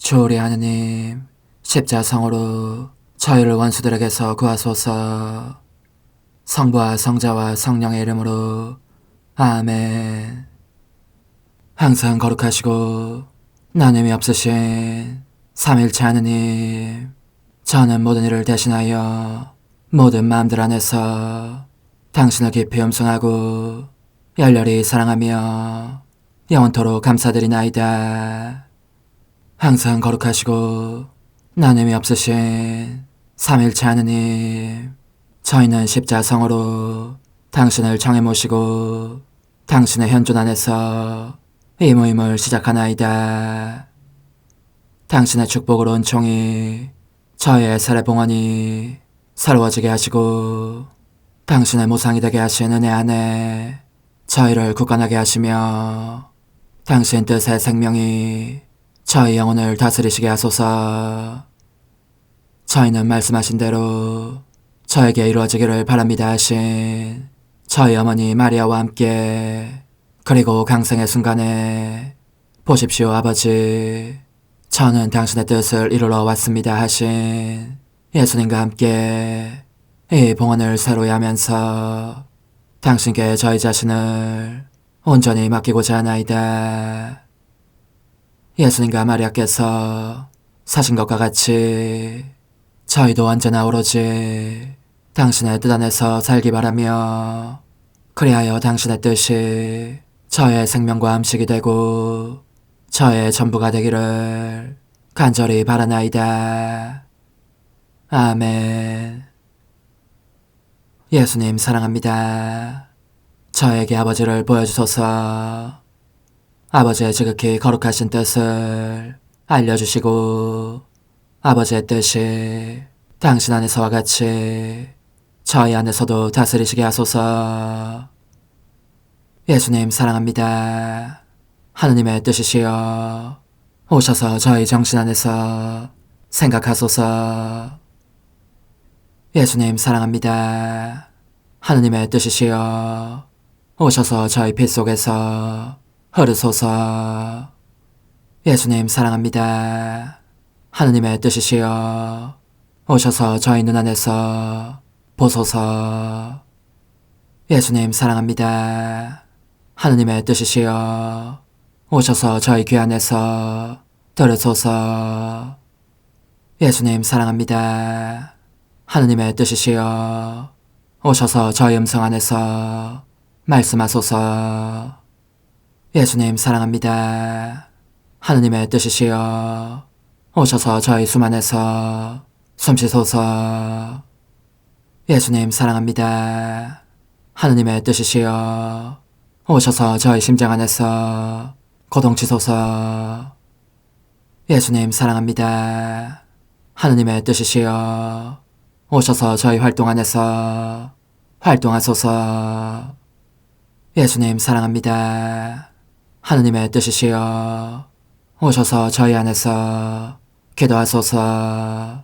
주오리 하느님, 십자성으로 저희를 원수들에게서 구하소서. 성부와 성자와 성령의 이름으로 아멘. 항상 거룩하시고 나눔이 없으신 삼일체 하느님, 저는 모든 일을 대신하여 모든 마음들 안에서 당신을 깊이 음성하고 열렬히 사랑하며 영원토록 감사드리나이다. 항상 거룩하시고 나눔이 없으신 삼일체 하느님, 저희는 십자성으로 당신을 정해 모시고 당신의 현존 안에서 이 모임을 시작하나이다. 당신의 축복으로 은총이 저희의 세례봉헌이 새로워지게 하시고 당신의 모상이 되게 하신 은혜 안에 저희를 굳건하게 하시며 당신 뜻의 생명이 저희 영혼을 다스리시게 하소서. 저희는 말씀하신 대로 저에게 이루어지기를 바랍니다 하신 저희 어머니 마리아와 함께, 그리고 강생의 순간에 보십시오 아버지, 저는 당신의 뜻을 이루러 왔습니다 하신 예수님과 함께 이 봉헌을 새로이 하면서 당신께 저희 자신을 온전히 맡기고자 하나이다. 예수님과 마리아께서 사신 것과 같이 저희도 언제나 오로지 당신의 뜻 안에서 살기 바라며, 그리하여 당신의 뜻이 저의 생명과 음식이 되고 저의 전부가 되기를 간절히 바라나이다. 아멘. 예수님 사랑합니다. 저에게 아버지를 보여주소서. 아버지의 지극히 거룩하신 뜻을 알려주시고 아버지의 뜻이 당신 안에서와 같이 저희 안에서도 다스리시게 하소서. 예수님 사랑합니다. 하느님의 뜻이시여 오셔서 저희 정신 안에서 생각하소서. 예수님 사랑합니다. 하느님의 뜻이시여 오셔서 저희 피 속에서 흐르소서. 예수님 사랑합니다. 하느님의 뜻이시여 오셔서 저희 눈 안에서 보소서. 예수님 사랑합니다. 하느님의 뜻이시여 오셔서 저희 귀 안에서 들으소서. 예수님 사랑합니다. 하느님의 뜻이시여 오셔서 저희 음성 안에서 말씀하소서. 예수님 사랑합니다. 하느님의 뜻이시여 오셔서 저희 숨 안에서 숨쉬소서. 예수님 사랑합니다. 하느님의 뜻이시여 오셔서 저희 심장 안에서 고동치소서. 예수님 사랑합니다. 하느님의 뜻이시여 오셔서 저희 활동 안에서 활동하소서. 예수님 사랑합니다. 하느님의 뜻이시여 오셔서 저희 안에서 기도하소서.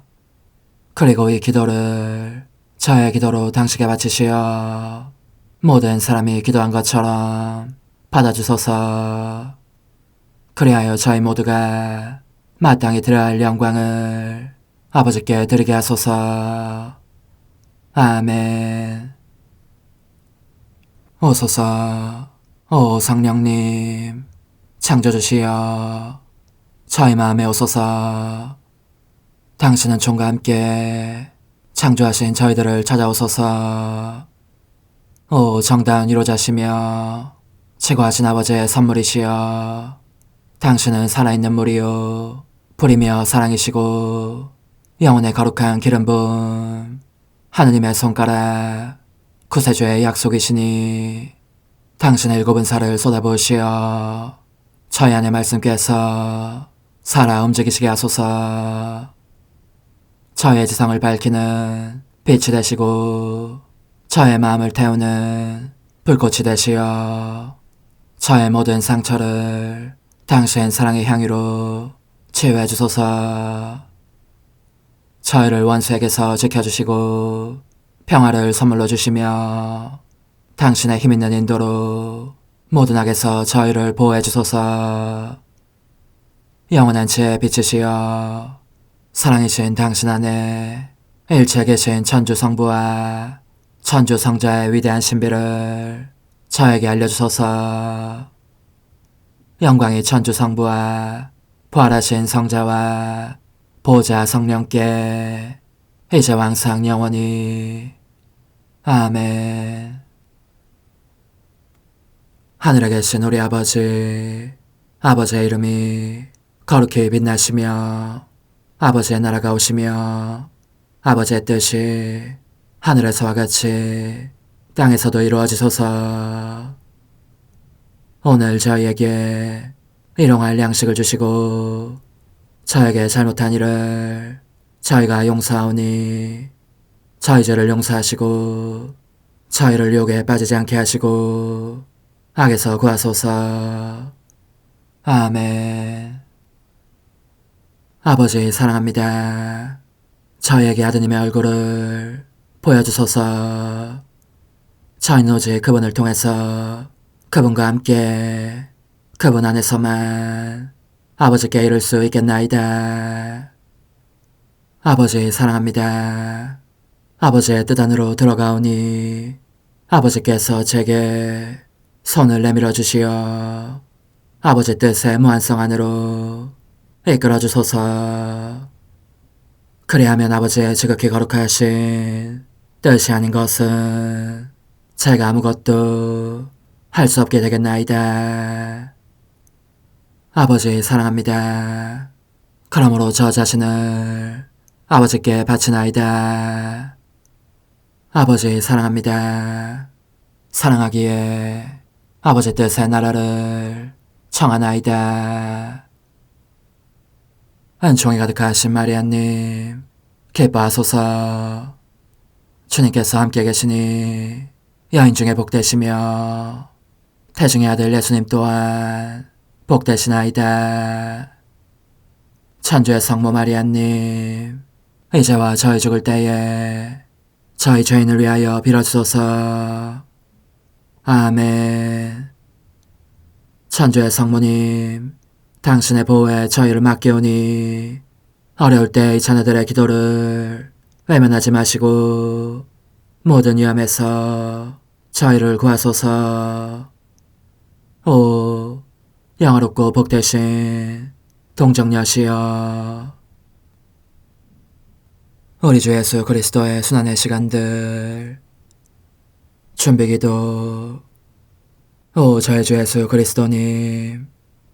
그리고 이 기도를 저의 기도로 당신께 바치시어 모든 사람이 기도한 것처럼 받아주소서. 그리하여 저희 모두가 마땅히 드려야 할 영광을 아버지께 드리게 하소서. 아멘. 오소서. 오 성령님 창조주시여 저희 마음에 오소서. 당신은 총과 함께 창조하신 저희들을 찾아오소서. 오 정다운 위로자시며 최고하신 아버지의 선물이시여 당신은 살아있는 물이요 불이며 사랑이시고 영혼의 거룩한 기름 부음 하느님의 손가락 구세주의 약속이시니 당신의 일곱은 살을 쏟아부으시어 저희 안의 말씀께서 살아 움직이시게 하소서. 저의 지성을 밝히는 빛이 되시고 저의 마음을 태우는 불꽃이 되시어 저의 모든 상처를 당신 사랑의 향유로 치유해 주소서. 저희를 원수에게서 지켜주시고 평화를 선물로 주시며 당신의 힘있는 인도로 모든 악에서 저희를 보호해 주소서. 영원한 제 빛이시여 사랑이신 당신 안에 일체 계신 천주 성부와 천주 성자의 위대한 신비를 저에게 알려주소서. 영광이 천주 성부와 부활하신 성자와 보좌 성령께 이제와 항상 영원히 아멘. 하늘에 계신 우리 아버지, 아버지의 이름이 거룩히 빛나시며 아버지의 나라가 오시며 아버지의 뜻이 하늘에서와 같이 땅에서도 이루어지소서. 오늘 저희에게 일용할 양식을 주시고 저에게 잘못한 일을 저희가 용서하오니 저희 죄를 용서하시고 저희를 유혹에 빠지지 않게 하시고 악에서 구하소서. 아멘. 아버지 사랑합니다. 저희에게 아드님의 얼굴을 보여주소서. 저희는 오직 그분을 통해서 그분과 함께 그분 안에서만 아버지께 이룰 수 있겠나이다. 아버지 사랑합니다. 아버지의 뜻 안으로 들어가오니 아버지께서 제게 손을 내밀어 주시어 아버지 뜻의 무한성 안으로 이끌어 주소서. 그리하면 아버지의 지극히 거룩하신 뜻이 아닌 것은 제가 아무것도 할 수 없게 되겠나이다. 아버지 사랑합니다. 그러므로 저 자신을 아버지께 바치나이다. 아버지 사랑합니다. 사랑하기에 아버지 뜻의 나라를 청하나이다. 은총이 가득하신 마리아님, 기뻐하소서. 주님께서 함께 계시니 여인 중에 복되시며 태중의 아들 예수님 또한 복되시나이다. 천주의 성모 마리아님, 이제와 저희 죽을 때에 저희 죄인을 위하여 빌어주소서. 아멘. 천주의 성모님, 당신의 보호에 저희를 맡기오니 어려울 때 이 자녀들의 기도를 외면하지 마시고 모든 위험에서 저희를 구하소서. 오, 영화롭고 복되신 동정녀시여, 우리 주 예수 그리스도의 순환의 시간들 준비기도. 오 저희 주 예수 그리스도님,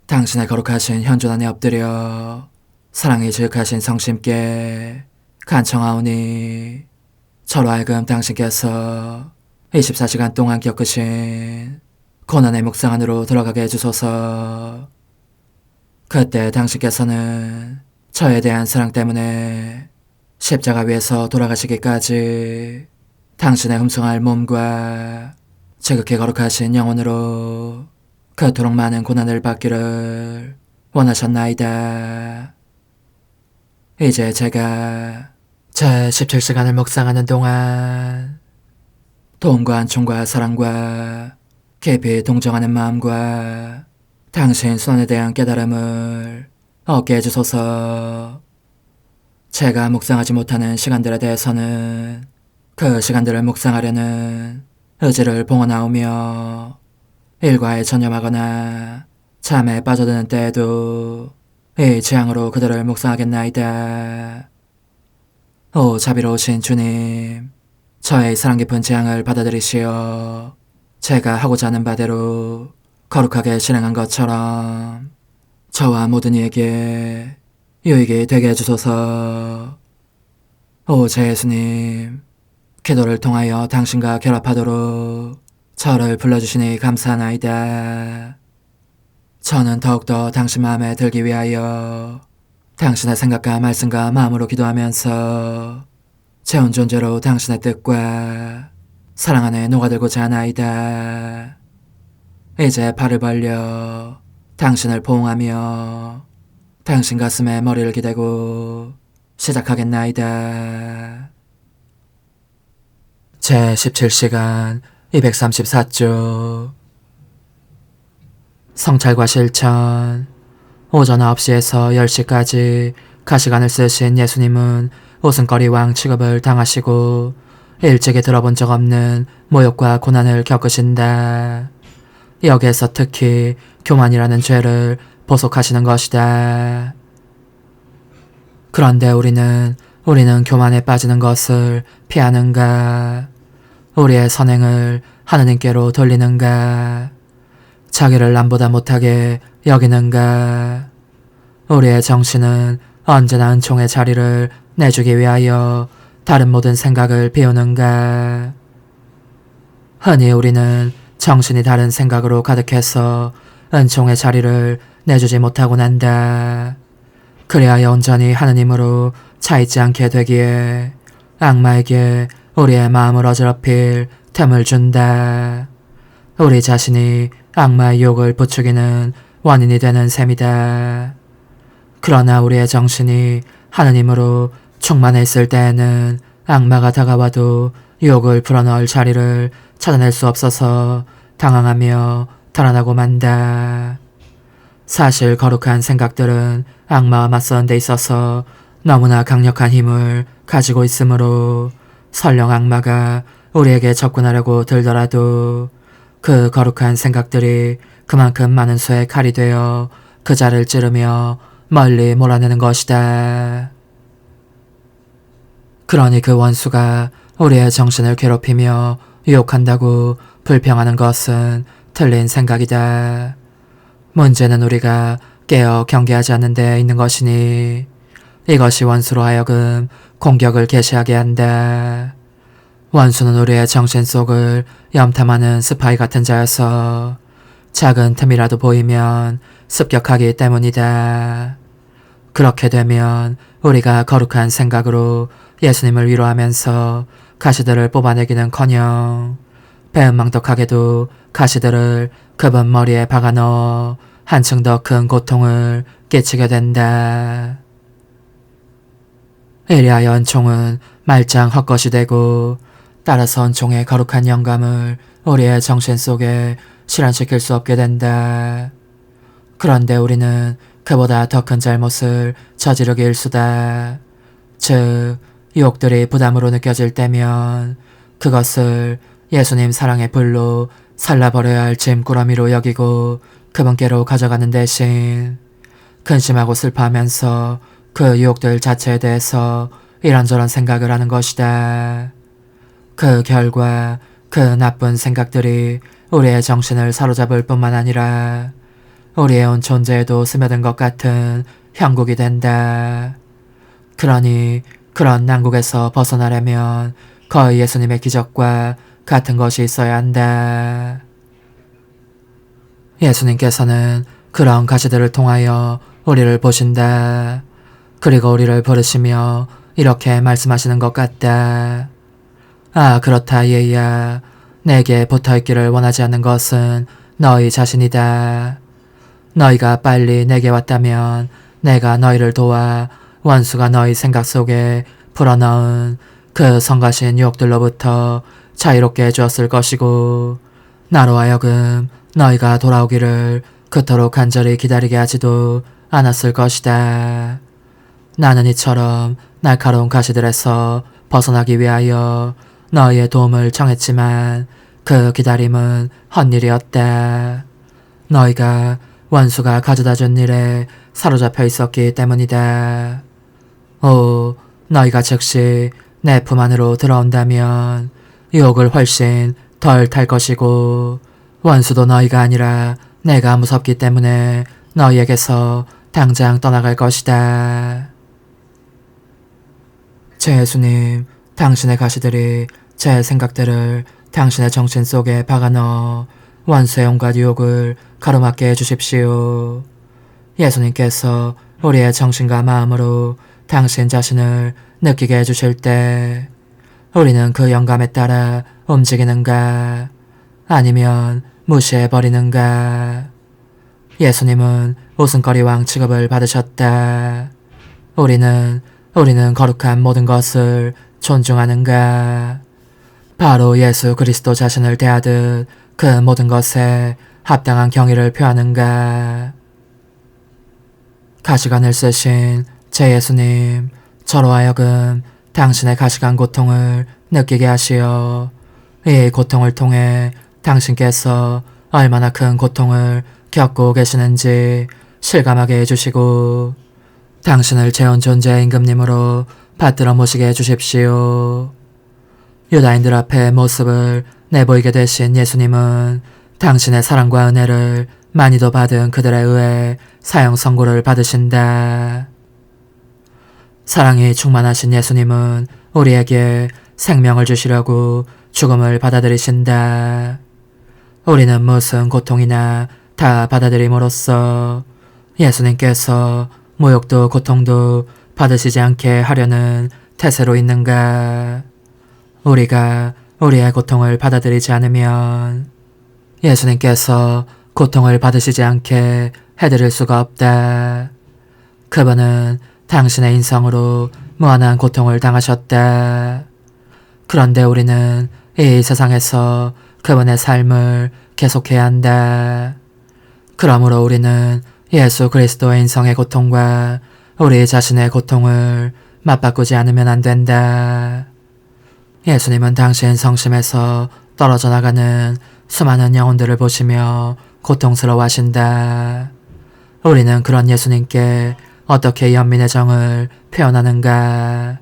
당신의 거룩하신 현존 안에 엎드려 사랑이 지극하신 성심께 간청하오니 저로 하여금 당신께서 24시간 동안 겪으신 고난의 묵상 안으로 들어가게 해주소서. 그때 당신께서는 저에 대한 사랑 때문에 십자가 위에서 돌아가시기까지 당신의 흠숭할 몸과 지극히 거룩하신 영혼으로 그토록 많은 고난을 받기를 원하셨나이다. 이제 제가 제 17시간을 묵상하는 동안 도움과 안총과 사랑과 깊이 동정하는 마음과 당신 손에 대한 깨달음을 얻게 해주소서. 제가 묵상하지 못하는 시간들에 대해서는 그 시간들을 묵상하려는 의지를 봉헌하오며 일과에 전념하거나 잠에 빠져드는 때에도 이 재앙으로 그들을 묵상하겠나이다. 오 자비로우신 주님, 저의 사랑 깊은 재앙을 받아들이시어 제가 하고자 하는 바대로 거룩하게 실행한 것처럼 저와 모든 이에게 유익이 되게 해주소서. 오 제 예수님, 기도를 통하여 당신과 결합하도록 저를 불러주시니 감사하나이다. 저는 더욱더 당신 마음에 들기 위하여 당신의 생각과 말씀과 마음으로 기도하면서 제 온 존재로 당신의 뜻과 사랑 안에 녹아들고자 하나이다. 이제 팔을 벌려 당신을 포옹하며 당신 가슴에 머리를 기대고 시작하겠나이다. 제 17시간 234주 성찰과 실천. 오전 9시에서 10시까지 가시관을 쓰신 예수님은 웃음거리 왕 취급을 당하시고 일찍이 들어본 적 없는 모욕과 고난을 겪으신다. 여기에서 특히 교만이라는 죄를 보속하시는 것이다. 그런데 우리는 교만에 빠지는 것을 피하는가? 우리의 선행을 하느님께로 돌리는가? 자기를 남보다 못하게 여기는가? 우리의 정신은 언제나 은총의 자리를 내주기 위하여 다른 모든 생각을 비우는가? 흔히 우리는 정신이 다른 생각으로 가득해서 은총의 자리를 내주지 못하고 난다. 그래야 온전히 하느님으로 차있지 않게 되기에 악마에게 우리의 마음을 어지럽힐 틈을 준다. 우리 자신이 악마의 유혹을 부추기는 원인이 되는 셈이다. 그러나 우리의 정신이 하느님으로 충만해 있을 때에는 악마가 다가와도 유혹을 풀어넣을 자리를 찾아낼 수 없어서 당황하며 달아나고 만다. 사실 거룩한 생각들은 악마와 맞서는 데 있어서 너무나 강력한 힘을 가지고 있으므로 설령 악마가 우리에게 접근하려고 들더라도 그 거룩한 생각들이 그만큼 많은 수의 칼이 되어 그 자를 찌르며 멀리 몰아내는 것이다. 그러니 그 원수가 우리의 정신을 괴롭히며 유혹한다고 불평하는 것은 틀린 생각이다. 문제는 우리가 깨어 경계하지 않는 데 있는 것이니 이것이 원수로 하여금 공격을 개시하게 한다. 원수는 우리의 정신 속을 염탐하는 스파이 같은 자여서 작은 틈이라도 보이면 습격하기 때문이다. 그렇게 되면 우리가 거룩한 생각으로 예수님을 위로하면서 가시들을 뽑아내기는커녕 배은망덕하게도 가시들을 그분 머리에 박아넣어 한층 더 큰 고통을 끼치게 된다. 이리하여 은총은 말짱 헛것이 되고 따라서 은총의 거룩한 영감을 우리의 정신 속에 실현시킬 수 없게 된다. 그런데 우리는 그보다 더 큰 잘못을 저지르기 일수다. 즉 유혹들이 부담으로 느껴질 때면 그것을 예수님 사랑의 불로 살라버려야 할 짐꾸러미로 여기고 그분께로 가져가는 대신 근심하고 슬퍼하면서 그 유혹들 자체에 대해서 이런저런 생각을 하는 것이다. 그 결과 그 나쁜 생각들이 우리의 정신을 사로잡을 뿐만 아니라 우리의 온 존재에도 스며든 것 같은 형국이 된다. 그러니 그런 난국에서 벗어나려면 거의 예수님의 기적과 같은 것이 있어야 한다. 예수님께서는 그런 가시들을 통하여 우리를 보신다. 그리고 우리를 부르시며 이렇게 말씀하시는 것 같다. 아, 그렇다 얘야. 내게 붙어있기를 원하지 않는 것은 너희 자신이다. 너희가 빨리 내게 왔다면 내가 너희를 도와 원수가 너희 생각 속에 불어넣은 그 성가신 유혹들로부터 자유롭게 해주었을 것이고 나로 하여금 너희가 돌아오기를 그토록 간절히 기다리게 하지도 않았을 것이다. 나는 이처럼 날카로운 가시들에서 벗어나기 위하여 너희의 도움을 청했지만 그 기다림은 헛일이었다. 너희가 원수가 가져다준 일에 사로잡혀 있었기 때문이다. 오, 너희가 즉시 내 품 안으로 들어온다면 유혹을 훨씬 덜 탈 것이고 원수도 너희가 아니라 내가 무섭기 때문에 너희에게서 당장 떠나갈 것이다. 제 예수님, 당신의 가시들이 제 생각들을 당신의 정신 속에 박아넣어 원수의 온갖 유혹을 가로막게 해주십시오. 예수님께서 우리의 정신과 마음으로 당신 자신을 느끼게 해주실 때 우리는 그 영감에 따라 움직이는가 아니면 무시해버리는가. 예수님은 웃음거리 왕 취급을 받으셨다. 우리는 거룩한 모든 것을 존중하는가. 바로 예수 그리스도 자신을 대하듯 그 모든 것에 합당한 경의를 표하는가. 가시관을 쓰신 제 예수님, 저로 하여금 당신의 가시관 고통을 느끼게 하시어 이 고통을 통해 당신께서 얼마나 큰 고통을 겪고 계시는지 실감하게 해주시고 당신을 재혼 존재의 임금님으로 받들어 모시게 해주십시오. 유다인들 앞에 모습을 내보이게 되신 예수님은 당신의 사랑과 은혜를 많이도 받은 그들에 의해 사형 선고를 받으신다. 사랑이 충만하신 예수님은 우리에게 생명을 주시려고 죽음을 받아들이신다. 우리는 무슨 고통이나 다 받아들임으로써 예수님께서 모욕도 고통도 받으시지 않게 하려는 태세로 있는가? 우리가 우리의 고통을 받아들이지 않으면 예수님께서 고통을 받으시지 않게 해드릴 수가 없다. 그분은 당신의 인성으로 무한한 고통을 당하셨다. 그런데 우리는 이 세상에서 그분의 삶을 계속해야 한다. 그러므로 우리는 예수 그리스도의 인성의 고통과 우리 자신의 고통을 맞바꾸지 않으면 안 된다. 예수님은 당신 성심에서 떨어져 나가는 수많은 영혼들을 보시며 고통스러워하신다. 우리는 그런 예수님께 어떻게 연민의 정을 표현하는가?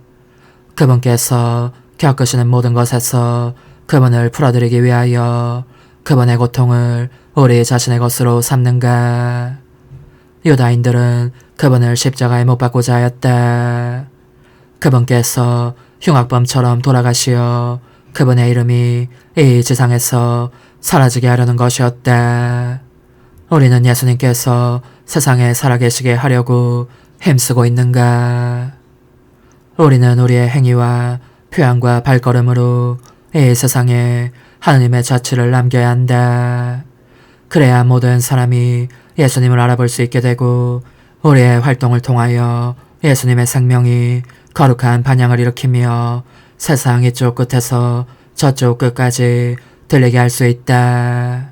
그분께서 겪으시는 모든 것에서 그분을 풀어드리기 위하여 그분의 고통을 우리 자신의 것으로 삼는가? 유다인들은 그분을 십자가에 못 박고자 하였다. 그분께서 흉악범처럼 돌아가시어 그분의 이름이 이 지상에서 사라지게 하려는 것이었다. 우리는 예수님께서 세상에 살아계시게 하려고 힘쓰고 있는가? 우리는 우리의 행위와 표현과 발걸음으로 이 세상에 하느님의 자취를 남겨야 한다. 그래야 모든 사람이 예수님을 알아볼 수 있게 되고 우리의 활동을 통하여 예수님의 생명이 거룩한 반향을 일으키며 세상 이쪽 끝에서 저쪽 끝까지 들리게 할 수 있다.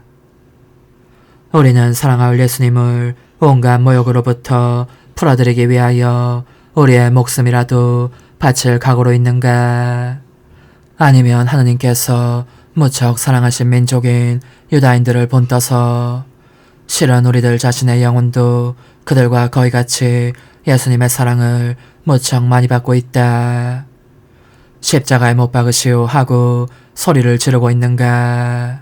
우리는 사랑할 예수님을 온갖 모욕으로부터 풀어드리기 위하여 우리의 목숨이라도 바칠 각오로 있는가? 아니면 하느님께서 무척 사랑하신 민족인 유다인들을 본떠서 실은 우리들 자신의 영혼도 그들과 거의 같이 예수님의 사랑을 무척 많이 받고 있다. 십자가에 못 박으시오 하고 소리를 지르고 있는가?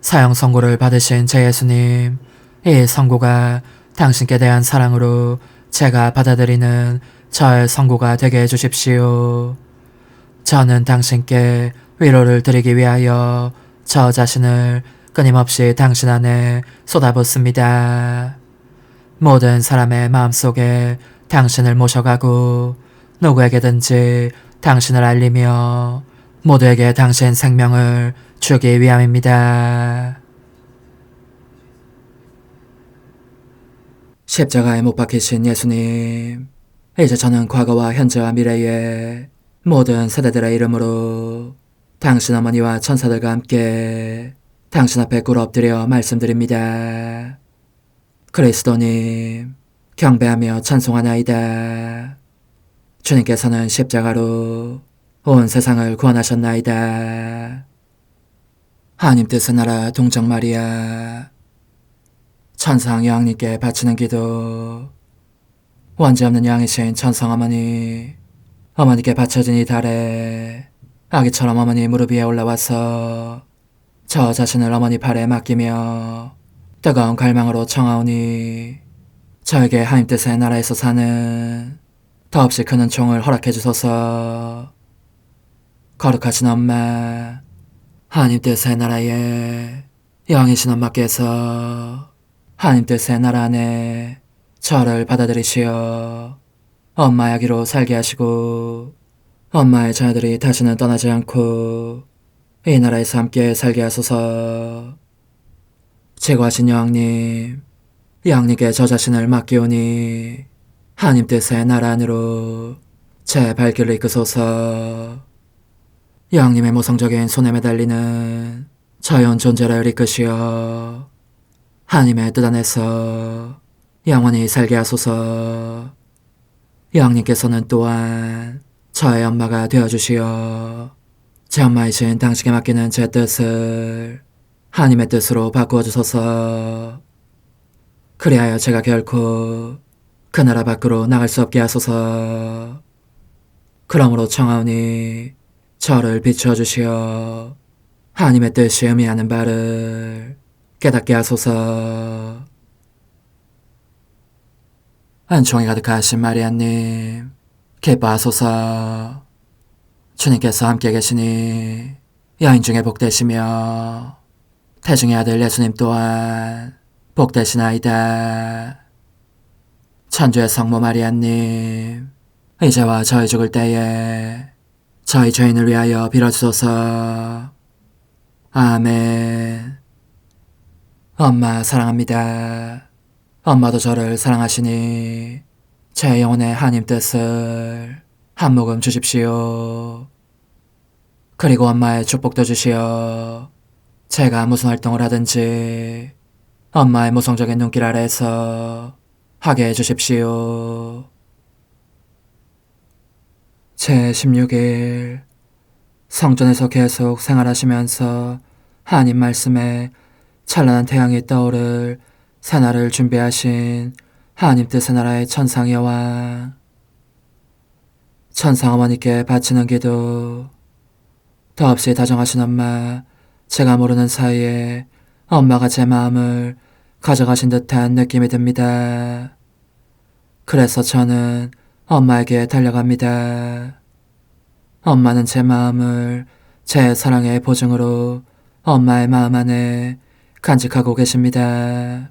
사형 선고를 받으신 제 예수님, 이 선고가 당신께 대한 사랑으로 제가 받아들이는 저의 선고가 되게 해주십시오. 저는 당신께 위로를 드리기 위하여 저 자신을 끊임없이 당신 안에 쏟아붓습니다. 모든 사람의 마음속에 당신을 모셔가고 누구에게든지 당신을 알리며 모두에게 당신 생명을 주기 위함입니다. 십자가에 못 박히신 예수님, 이제 저는 과거와 현재와 미래의 모든 세대들의 이름으로 당신 어머니와 천사들과 함께 당신 앞에 꿇어 엎드려 말씀드립니다. 그리스도님, 경배하며 찬송하나이다. 주님께서는 십자가로 온 세상을 구원하셨나이다. 하나님 뜻의 나라 동정 마리아, 천상 여왕님께 바치는 기도. 원죄 없는 여왕이신 천상 어머니, 어머니께 바쳐진 이 달에 아기처럼 어머니 무릎 위에 올라와서 저 자신을 어머니 팔에 맡기며 뜨거운 갈망으로 청하오니 저에게 하나님 뜻의 나라에서 사는 더없이 큰 은총을 허락해 주소서. 거룩하신 엄마, 하나님 뜻의 나라에 여왕이신 엄마께서 하나님 뜻의 나라 안에 저를 받아들이시어 엄마의 아기로 살게 하시고 엄마의 자녀들이 다시는 떠나지 않고 이 나라에서 함께 살게 하소서. 제거하신 여왕님, 여왕님께 저 자신을 맡기오니 하나님 뜻의 나라 안으로 제 발길을 이끄소서. 여왕님의 모성적인 손에 매달리는 자연 존재를 이끄시어 하나님의 뜻 안에서 영원히 살게 하소서. 영님께서는 또한 저의 엄마가 되어주시어 제 엄마이신 당신께 맡기는 제 뜻을 하나님의 뜻으로 바꾸어 주소서. 그리하여 제가 결코 그 나라 밖으로 나갈 수 없게 하소서. 그러므로 청하오니 저를 비추어 주시어 하나님의 뜻이 의미하는 바를 깨닫게 하소서. 은총이 가득하신 마리아님, 기뻐하소서. 주님께서 함께 계시니 여인 중에 복되시며 태중의 아들 예수님 또한 복되시나이다. 천주의 성모 마리아님, 이제와 저희 죽을 때에 저희 죄인을 위하여 빌어주소서. 아멘. 엄마 사랑합니다. 엄마도 저를 사랑하시니 제 영혼의 하나님 뜻을 한 모금 주십시오. 그리고 엄마의 축복도 주시어 제가 무슨 활동을 하든지 엄마의 모성적인 눈길 아래에서 하게 해주십시오. 제16일 성전에서 계속 생활하시면서 하나님 말씀에 찬란한 태양이 떠오를 새날을 준비하신 하나님 뜻의 나라의 천상 여왕, 천상 어머니께 바치는 기도. 더없이 다정하신 엄마, 제가 모르는 사이에 엄마가 제 마음을 가져가신 듯한 느낌이 듭니다. 그래서 저는 엄마에게 달려갑니다. 엄마는 제 마음을 제 사랑의 보증으로 엄마의 마음 안에 간직하고 계십니다.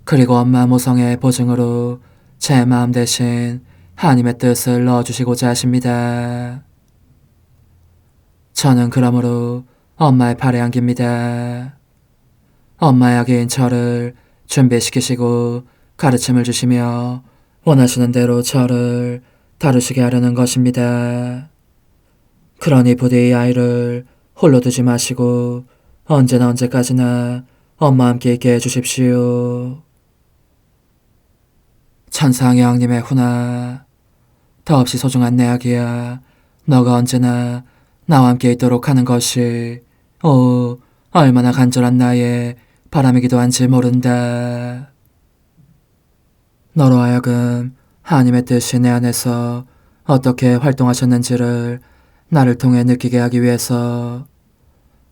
그리고 엄마 모성의 보증으로 제 마음 대신 하나님의 뜻을 넣어주시고자 하십니다. 저는 그러므로 엄마의 팔에 안깁니다. 엄마의 아기인 저를 준비시키시고 가르침을 주시며 원하시는 대로 저를 다루시게 하려는 것입니다. 그러니 부디 이 아이를 홀로 두지 마시고 언제나 언제까지나 엄마와 함께 있게 해주십시오. 천상 여왕님의 훈아, 더없이 소중한 내 아기야, 너가 언제나 나와 함께 있도록 하는 것이 얼마나 간절한 나의 바람이기도 한지 모른다. 너로 하여금 하나님의 뜻이 내 안에서 어떻게 활동하셨는지를 나를 통해 느끼게 하기 위해서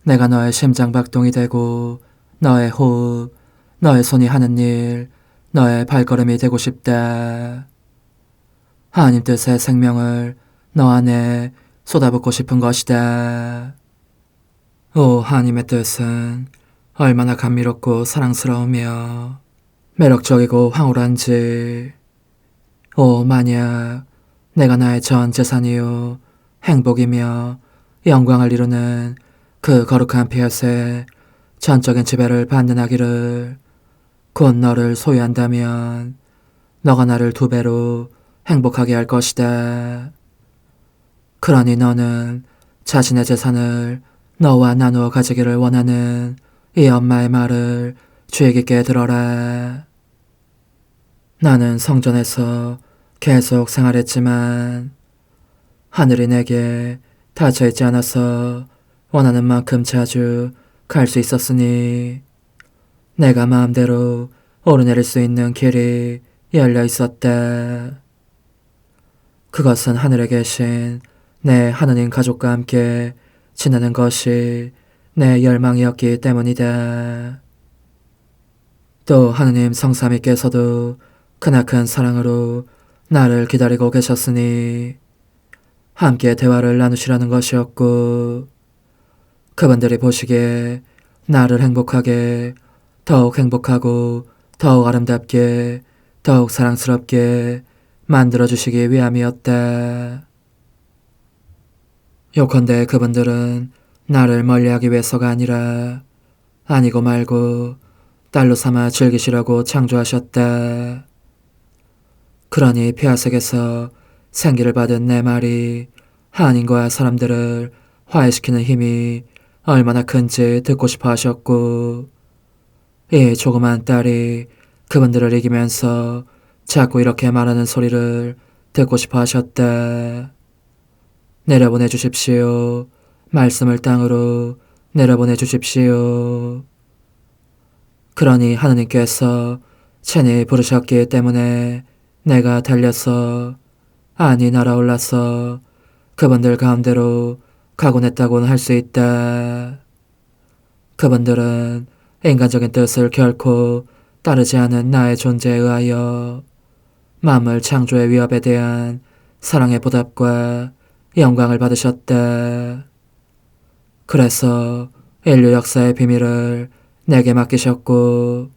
내가 너의 심장박동이 되고 너의 호흡, 너의 손이 하는 일, 너의 발걸음이 되고 싶다. 하나님 뜻의 생명을 너 안에 쏟아붓고 싶은 것이다. 오, 하나님의 뜻은 얼마나 감미롭고 사랑스러우며 매력적이고 황홀한지. 오, 만약 내가 나의 전 재산이요 행복이며 영광을 이루는 그 거룩한 피앗의 전적인 지배를 받는 아기를 곧 너를 소유한다면 너가 나를 2배로 행복하게 할 것이다. 그러니 너는 자신의 재산을 너와 나누어 가지기를 원하는 이 엄마의 말을 주의 깊게 들어라. 나는 성전에서 계속 생활했지만 하늘이 내게 닫혀있지 않아서 원하는 만큼 자주 갈 수 있었으니 내가 마음대로 오르내릴 수 있는 길이 열려 있었다. 그것은 하늘에 계신 내 하느님 가족과 함께 지내는 것이 내 열망이었기 때문이다. 또 하느님 성삼위께서도 크나큰 사랑으로 나를 기다리고 계셨으니 함께 대화를 나누시라는 것이었고, 그분들이 보시기에 나를 행복하게, 더욱 행복하고 더욱 아름답게 더욱 사랑스럽게 만들어주시기 위함이었다. 요컨대 그분들은 나를 멀리하기 위해서가 아니라 아니고 말고 딸로 삼아 즐기시려고 창조하셨다. 그러니 폐하색에서 생기를 받은 내 말이 하나님과 사람들을 화해시키는 힘이 얼마나 큰지 듣고 싶어 하셨고, 이 조그만 딸이 그분들을 이기면서 자꾸 이렇게 말하는 소리를 듣고 싶어 하셨다. 내려보내 주십시오. 말씀을 땅으로 내려보내 주십시오. 그러니 하느님께서 친히 부르셨기 때문에 내가 달려서, 아니 날아올라서 그분들 가운데로 가곤 했다고는 할 수 있다. 그분들은 인간적인 뜻을 결코 따르지 않은 나의 존재에 의하여 만물 창조의 위협에 대한 사랑의 보답과 영광을 받으셨다. 그래서 인류 역사의 비밀을 내게 맡기셨고,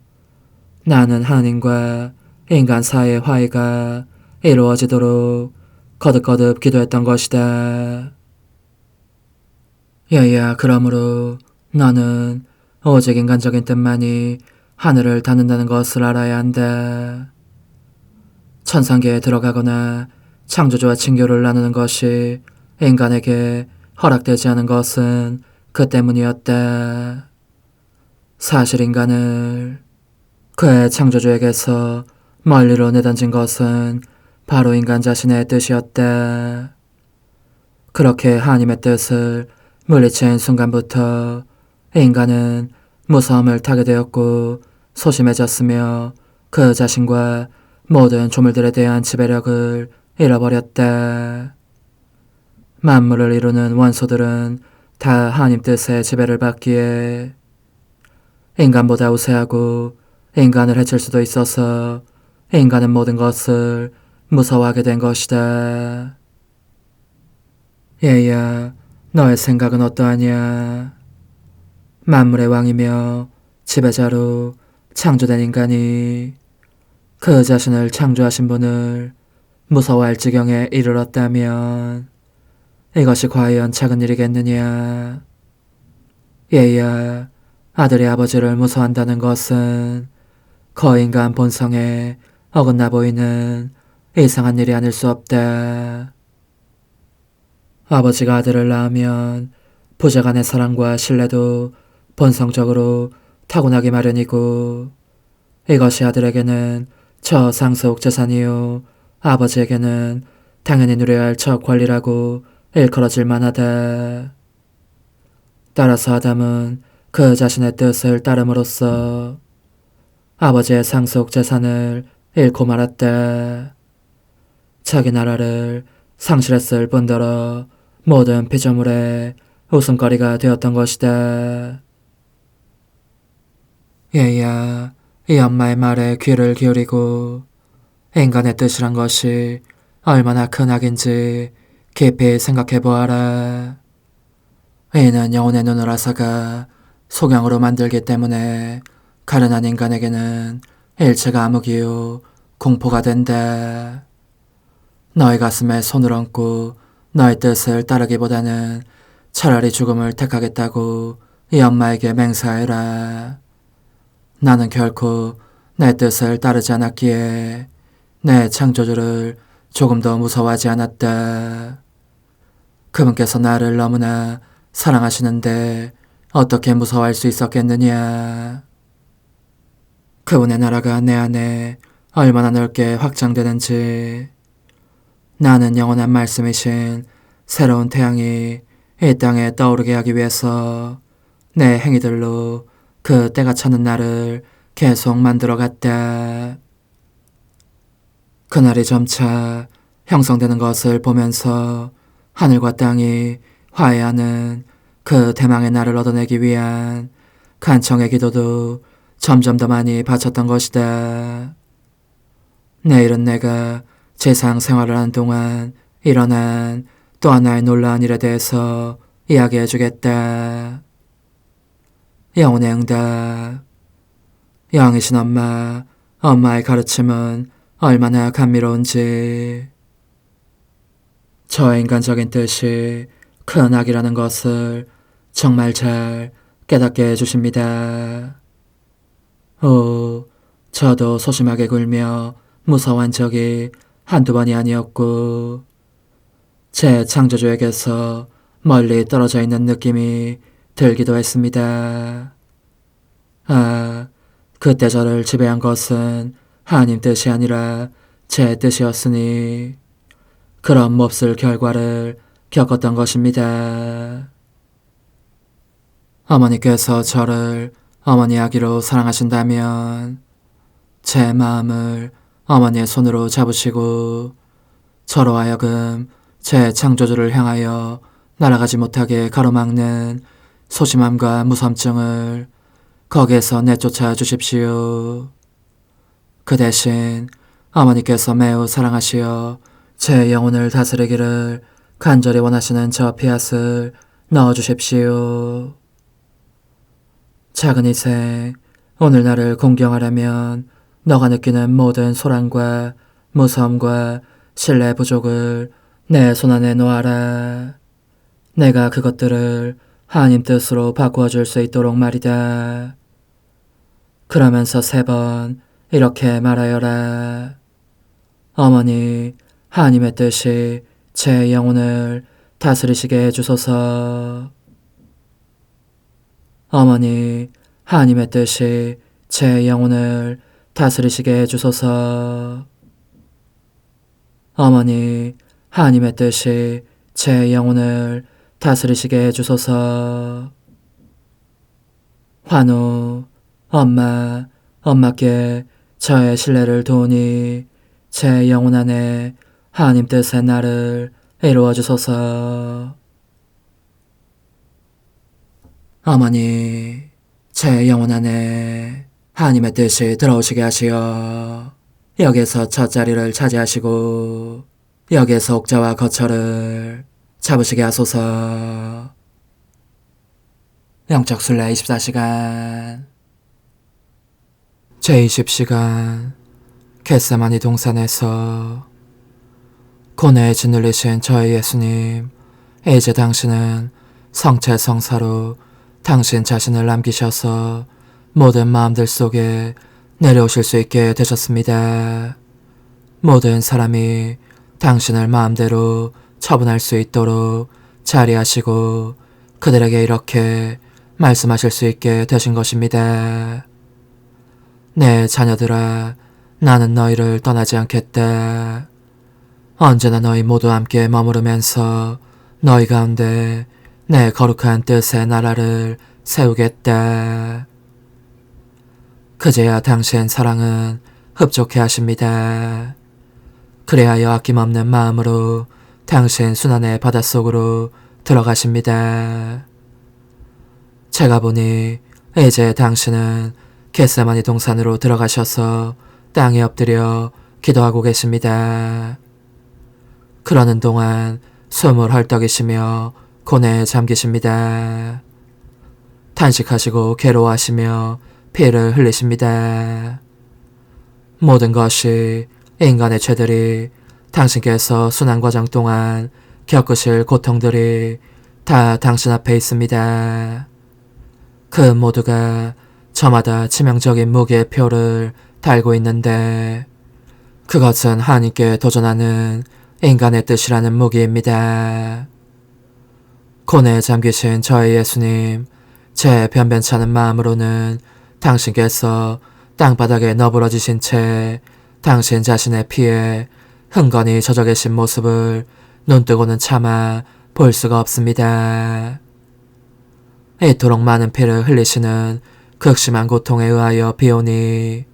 나는 하나님과 인간 사이의 화해가 이루어지도록 거듭거듭 기도했던 것이다. 야야, 그러므로 너는 오직 인간적인 뜻만이 하늘을 닫는다는 것을 알아야 한다. 천상계에 들어가거나 창조주와 친교를 나누는 것이 인간에게 허락되지 않은 것은 그 때문이었다. 사실 인간을 그의 창조주에게서 멀리로 내던진 것은 바로 인간 자신의 뜻이었다. 그렇게 하나님의 뜻을 물리친 순간부터 인간은 무서움을 타게 되었고 소심해졌으며 그 자신과 모든 조물들에 대한 지배력을 잃어버렸다. 만물을 이루는 원소들은 다 하나님 뜻의 지배를 받기에 인간보다 우세하고 인간을 해칠 수도 있어서 인간은 모든 것을 무서워하게 된 것이다. 얘야, 너의 생각은 어떠하냐? 만물의 왕이며 지배자로 창조된 인간이 그 자신을 창조하신 분을 무서워할 지경에 이르렀다면 이것이 과연 작은 일이겠느냐? 얘야, 아들이 아버지를 무서워한다는 것은 거인간 본성에 어긋나 보이는 이상한 일이 아닐 수 없다. 아버지가 아들을 낳으면 부자간의 사랑과 신뢰도 본성적으로 타고나기 마련이고, 이것이 아들에게는 저상속 재산이요 아버지에게는 당연히 누려야 할 첫 권리라고 일컬어질 만하다. 따라서 아담은 그 자신의 뜻을 따름으로써 아버지의 상속 재산을 잃고 말았다. 자기 나라를 상실했을 뿐더러 모든 피조물의 웃음거리가 되었던 것이다. 얘야, 이 엄마의 말에 귀를 기울이고 인간의 뜻이란 것이 얼마나 큰 악인지 깊이 생각해 보아라. 이는 영혼의 눈을 아사가 속양으로 만들기 때문에 가련한 인간에게는 일체가 암흑이요 공포가 된다. 너의 가슴에 손을 얹고 너의 뜻을 따르기보다는 차라리 죽음을 택하겠다고 이 엄마에게 맹세하여라. 나는 결코 내 뜻을 따르지 않았기에 내 창조주를 조금 더 무서워하지 않았다. 그분께서 나를 너무나 사랑하시는데 어떻게 무서워할 수 있었겠느냐. 그분의 나라가 내 안에 얼마나 넓게 확장되는지, 나는 영원한 말씀이신 새로운 태양이 이 땅에 떠오르게 하기 위해서 내 행위들로 그 때가 차는 날을 계속 만들어갔다. 그날이 점차 형성되는 것을 보면서 하늘과 땅이 화해하는 그 대망의 날을 얻어내기 위한 간청의 기도도 점점 더 많이 바쳤던 것이다. 내일은 내가 세상 생활을 하는 동안 일어난 또 하나의 놀라운 일에 대해서 이야기해 주겠다. 영혼의 응답. 영이신 엄마, 엄마의 가르침은 얼마나 감미로운지. 저의 인간적인 뜻이 큰 악이라는 것을 정말 잘 깨닫게 해주십니다. 저도 소심하게 굴며 무서워한 적이 한두 번이 아니었고, 제 창조주에게서 멀리 떨어져 있는 느낌이 들기도 했습니다. 그때 저를 지배한 것은 하나님 뜻이 아니라 제 뜻이었으니 그런 몹쓸 결과를 겪었던 것입니다. 어머니께서 저를 어머니 아기로 사랑하신다면 제 마음을 어머니의 손으로 잡으시고 저로 하여금 제 창조주를 향하여 날아가지 못하게 가로막는 소심함과 무섬증을 거기에서 내쫓아 주십시오. 그 대신 어머니께서 매우 사랑하시어 제 영혼을 다스리기를 간절히 원하시는 저 피앗을 넣어주십시오. 작은 이생, 오늘 나를 공경하려면 너가 느끼는 모든 소란과 무서움과 신뢰 부족을 내 손안에 놓아라. 내가 그것들을 하나님 뜻으로 바꾸어 줄 수 있도록 말이다. 그러면서 3번 이렇게 말하여라. 어머니, 하나님의 뜻이 제 영혼을 다스리시게 해주소서. 어머니, 하나님의 뜻이 제 영혼을 다스리시게 해주소서. 어머니, 하나님의 뜻이 제 영혼을 다스리시게 해주소서. 환우, 엄마께 저의 신뢰를 도우니 제 영혼 안에 하나님 뜻의 나를 이루어 주소서. 어머니, 제 영혼 안에 하나님의 뜻이 들어오시게 하시어 여기에서 첫 자리를 차지하시고 여기에서 옥자와 거처를 잡으시게 하소서. 영적 순례 24시간 제20시간 겟세마니 동산에서 고뇌에 짓눌리신 저희 예수님, 이제 당신은 성체 성사로 당신 자신을 남기셔서 모든 마음들 속에 내려오실 수 있게 되셨습니다. 모든 사람이 당신을 마음대로 처분할 수 있도록 자리하시고 그들에게 이렇게 말씀하실 수 있게 되신 것입니다. 내 자녀들아, 나는 너희를 떠나지 않겠다. 언제나 너희 모두 함께 머무르면서 너희 가운데 내 거룩한 뜻의 나라를 세우겠다. 그제야 당신 사랑은 흡족해 하십니다. 그리하여 아낌없는 마음으로 당신 순환의 바닷속으로 들어가십니다. 제가 보니 이제 당신은 겟세마니 동산으로 들어가셔서 땅에 엎드려 기도하고 계십니다. 그러는 동안 숨을 헐떡이시며 고뇌에 잠기십니다. 탄식하시고 괴로워하시며 피를 흘리십니다. 모든 것이 인간의 죄들이 당신께서 순환과정 동안 겪으실 고통들이 다 당신 앞에 있습니다. 그 모두가 저마다 치명적인 무기의 표를 달고 있는데 그것은 하나님께 도전하는 인간의 뜻이라는 무기입니다. 고뇌에 잠기신 저희 예수님, 제 변변찮은 마음으로는 당신께서 땅바닥에 너부러지신 채 당신 자신의 피에 흥건히 젖어 계신 모습을 눈뜨고는 차마 볼 수가 없습니다. 이토록 많은 피를 흘리시는 극심한 고통에 의하여 비오니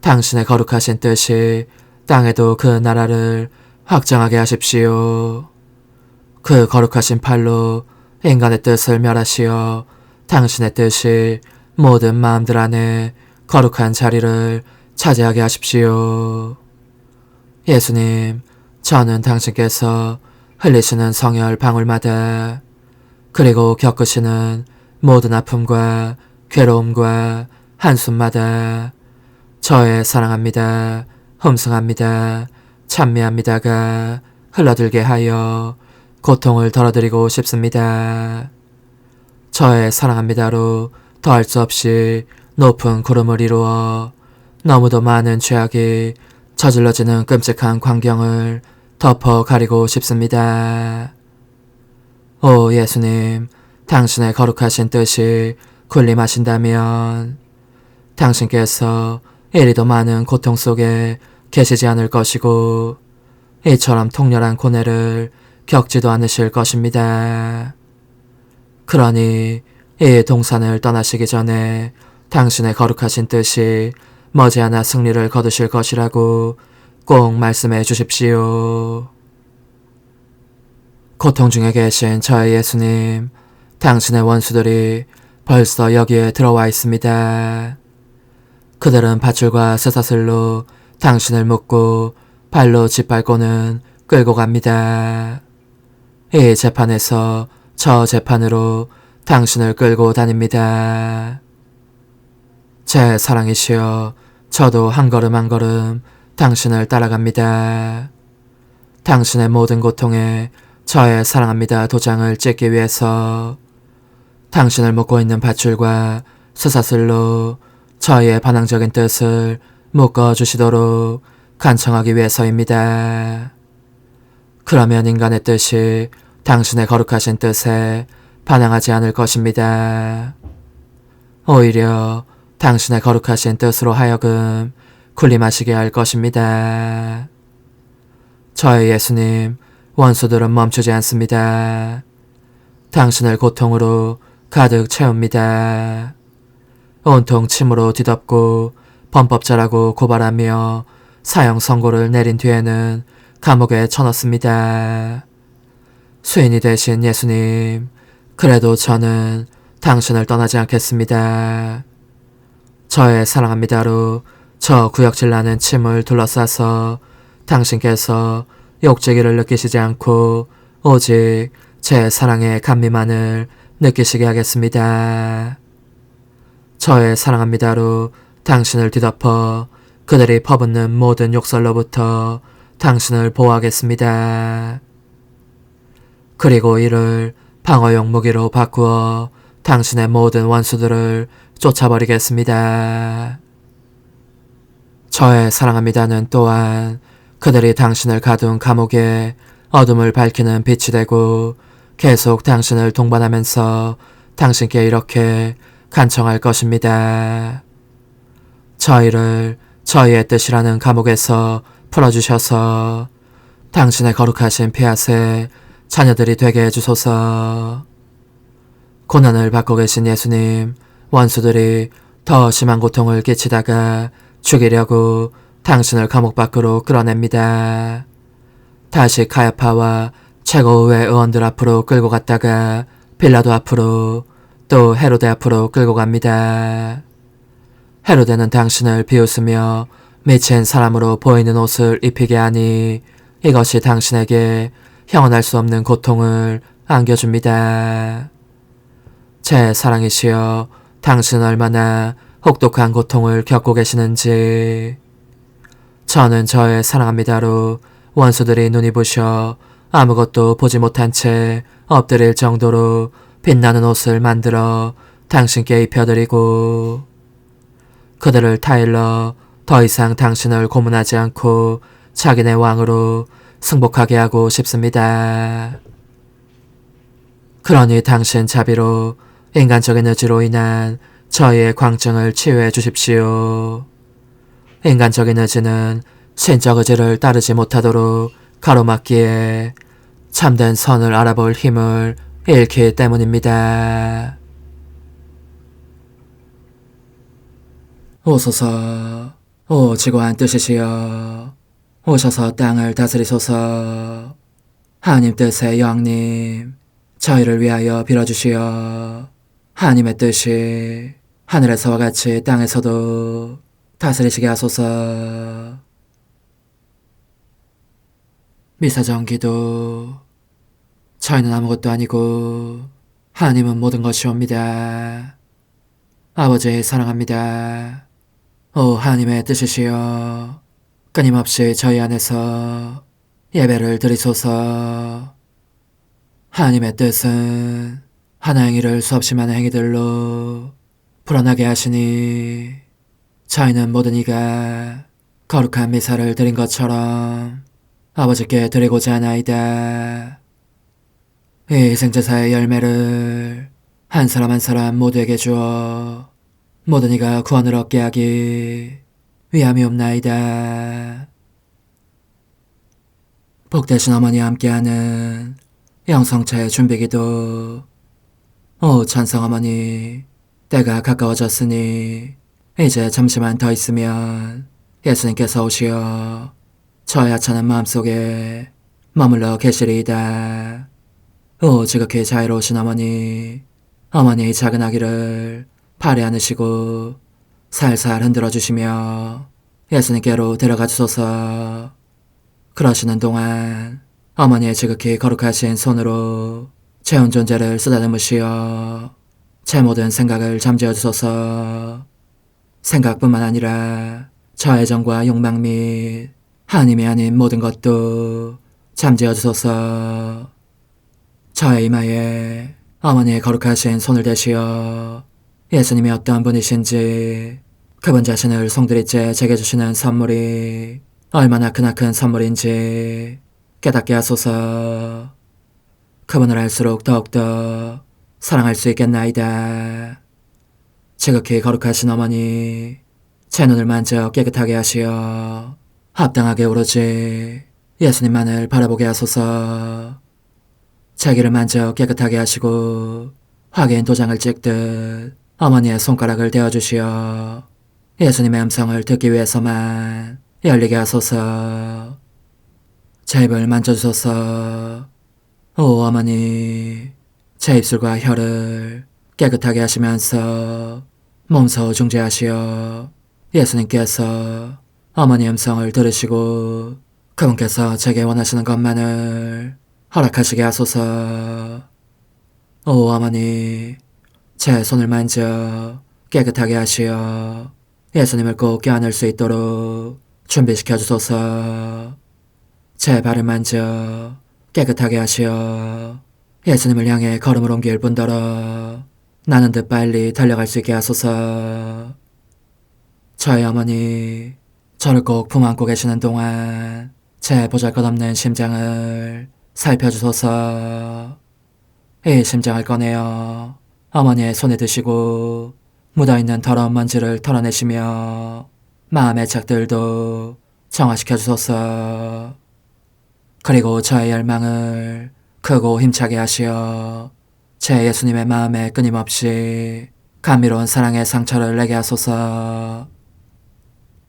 당신의 거룩하신 뜻이 땅에도 그 나라를 확장하게 하십시오. 그 거룩하신 팔로 인간의 뜻을 멸하시어 당신의 뜻이 모든 마음들 안에 거룩한 자리를 차지하게 하십시오. 예수님, 저는 당신께서 흘리시는 성혈 방울마다 그리고 겪으시는 모든 아픔과 괴로움과 한숨마다 저의 사랑합니다, 흠숭합니다, 찬미합니다가 흘러들게 하여 고통을 덜어드리고 싶습니다. 저의 사랑합니다로 더할 수 없이 높은 구름을 이루어 너무도 많은 죄악이 저질러지는 끔찍한 광경을 덮어 가리고 싶습니다. 오 예수님, 당신의 거룩하신 뜻이 군림하신다면 당신께서 이리도 많은 고통 속에 계시지 않을 것이고 이처럼 통렬한 고뇌를 겪지도 않으실 것입니다. 그러니 이 동산을 떠나시기 전에 당신의 거룩하신 뜻이 머지않아 승리를 거두실 것이라고 꼭 말씀해 주십시오. 고통 중에 계신 저의 예수님, 당신의 원수들이 벌써 여기에 들어와 있습니다. 그들은 밧줄과 쇠사슬로 당신을 묶고 발로 짓밟고는 끌고 갑니다. 이 재판에서 저 재판으로 당신을 끌고 다닙니다. 제 사랑이시여, 저도 한 걸음 한 걸음 당신을 따라갑니다. 당신의 모든 고통에 저의 사랑합니다 도장을 찍기 위해서 당신을 묶고 있는 밧줄과 쇠사슬로 저희의 반항적인 뜻을 묶어주시도록 간청하기 위해서입니다. 그러면 인간의 뜻이 당신의 거룩하신 뜻에 반항하지 않을 것입니다. 오히려 당신의 거룩하신 뜻으로 하여금 군림하시게 할 것입니다. 저의 예수님, 원수들은 멈추지 않습니다. 당신을 고통으로 가득 채웁니다. 온통 침으로 뒤덮고 범법자라고 고발하며 사형 선고를 내린 뒤에는 감옥에 쳐넣습니다. 수인이 되신 예수님, 그래도 저는 당신을 떠나지 않겠습니다. 저의 사랑합니다로 저 구역질 나는 침을 둘러싸서 당신께서 욕제기를 느끼시지 않고 오직 제 사랑의 감미만을 느끼시게 하겠습니다. 저의 사랑합니다로 당신을 뒤덮어 그들이 퍼붓는 모든 욕설로부터 당신을 보호하겠습니다. 그리고 이를 방어용 무기로 바꾸어 당신의 모든 원수들을 쫓아버리겠습니다. 저의 사랑합니다는 또한 그들이 당신을 가둔 감옥에 어둠을 밝히는 빛이 되고 계속 당신을 동반하면서 당신께 이렇게 간청할 것입니다. 저희를 저희의 뜻이라는 감옥에서 풀어주셔서 당신의 거룩하신 피앗의 자녀들이 되게 해주소서. 고난을 받고 계신 예수님, 원수들이 더 심한 고통을 끼치다가 죽이려고 당신을 감옥 밖으로 끌어냅니다. 다시 카야파와 최고의 의원들 앞으로 끌고 갔다가 빌라도 앞으로 또 헤로데 앞으로 끌고 갑니다. 헤로데는 당신을 비웃으며 미친 사람으로 보이는 옷을 입히게 하니 이것이 당신에게 형언할 수 없는 고통을 안겨줍니다. 제 사랑이시여, 당신은 얼마나 혹독한 고통을 겪고 계시는지. 저는 저의 사랑합니다로 원수들이 눈이 부셔 아무것도 보지 못한 채 엎드릴 정도로 빛나는 옷을 만들어 당신께 입혀드리고 그들을 타일러 더 이상 당신을 고문하지 않고 자기네 왕으로 승복하게 하고 싶습니다. 그러니 당신 자비로 인간적인 의지로 인한 저희의 광증을 치유해 주십시오. 인간적인 의지는 신적 의지를 따르지 못하도록 가로막기에 참된 선을 알아볼 힘을 잃기 때문입니다. 오소서, 오 지고한 뜻이시여, 오셔서 땅을 다스리소서. 하나님 뜻의 여왕님, 저희를 위하여 빌어주시어 하나님의 뜻이 하늘에서와 같이 땅에서도 다스리시게 하소서. 미사정 기도. 저희는 아무것도 아니고 하나님은 모든 것이옵니다. 아버지 사랑합니다. 오 하나님의 뜻이시여, 끊임없이 저희 안에서 예배를 드리소서. 하나님의 뜻은 하나 행위를 수없이 많은 행위들로 불어나게 하시니 저희는 모든 이가 거룩한 미사를 드린 것처럼 아버지께 드리고자 하나이다. 이 희생제사의 열매를 한 사람 한 사람 모두에게 주어 모든 이가 구원을 얻게 하기 위함이 없나이다. 복되신 어머니와 함께하는 영성차의 준비기도. 오 찬성 어머니, 때가 가까워졌으니 이제 잠시만 더 있으면 예수님께서 오시어 저의 하찮은 마음속에 머물러 계시리이다. 오 지극히 자유로우신 어머니, 어머니의 작은 아기를 팔에 안으시고 살살 흔들어 주시며 예수님께로 데려가 주소서. 그러시는 동안 어머니의 지극히 거룩하신 손으로 제 온 존재를 쓰다듬으시어 제 모든 생각을 잠재워 주소서. 생각뿐만 아니라 저 애정과 욕망 및 하나님이 아닌 모든 것도 잠재워 주소서. 저의 이마에 어머니의 거룩하신 손을 대시어 예수님이 어떤 분이신지, 그분 자신을 송두리째 제게 주시는 선물이 얼마나 크나큰 선물인지 깨닫게 하소서. 그분을 알수록 더욱더 사랑할 수 있겠나이다. 지극히 거룩하신 어머니, 제 눈을 만져 깨끗하게 하시어 합당하게 오로지 예수님만을 바라보게 하소서. 제 귀를 만져 깨끗하게 하시고 확인 도장을 찍듯 어머니의 손가락을 대어주시어 예수님의 음성을 듣기 위해서만 열리게 하소서. 제 입을 만져주소서. 오 어머니, 제 입술과 혀를 깨끗하게 하시면서 몸소 중재하시어 예수님께서 어머니의 음성을 들으시고 그분께서 제게 원하시는 것만을 허락하시게 하소서. 오 어머니, 제 손을 만져 깨끗하게 하시어 예수님을 꼭 껴안을 수 있도록 준비시켜 주소서. 제 발을 만져 깨끗하게 하시어 예수님을 향해 걸음을 옮길 뿐더러 나는 듯 빨리 달려갈 수 있게 하소서. 저의 어머니, 저를 꼭 품 안고 계시는 동안 제 보잘것없는 심장을 살펴주소서. 이 심장을 꺼내어 어머니의 손에 드시고 묻어있는 더러운 먼지를 털어내시며 마음의 착들도 정화시켜 주소서. 그리고 저의 열망을 크고 힘차게 하시어 제 예수님의 마음에 끊임없이 감미로운 사랑의 상처를 내게 하소서.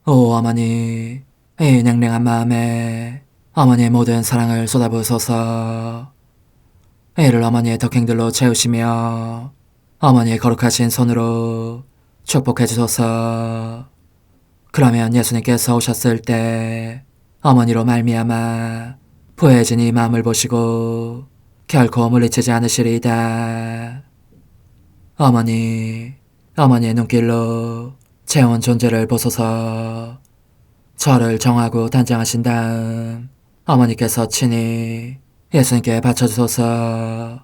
오 어머니, 이 냉랭한 마음에 어머니의 모든 사랑을 쏟아부으소서. 이를 어머니의 덕행들로 채우시며 어머니의 거룩하신 손으로 축복해 주소서. 그러면 예수님께서 오셨을 때 어머니로 말미암아 부해진 이 마음을 보시고 결코 물리치지 않으시리이다. 어머니, 어머니의 눈길로 제 온 존재를 보소서. 저를 정하고 단장하신 다음 어머니께서 친히 예수님께 바쳐주소서.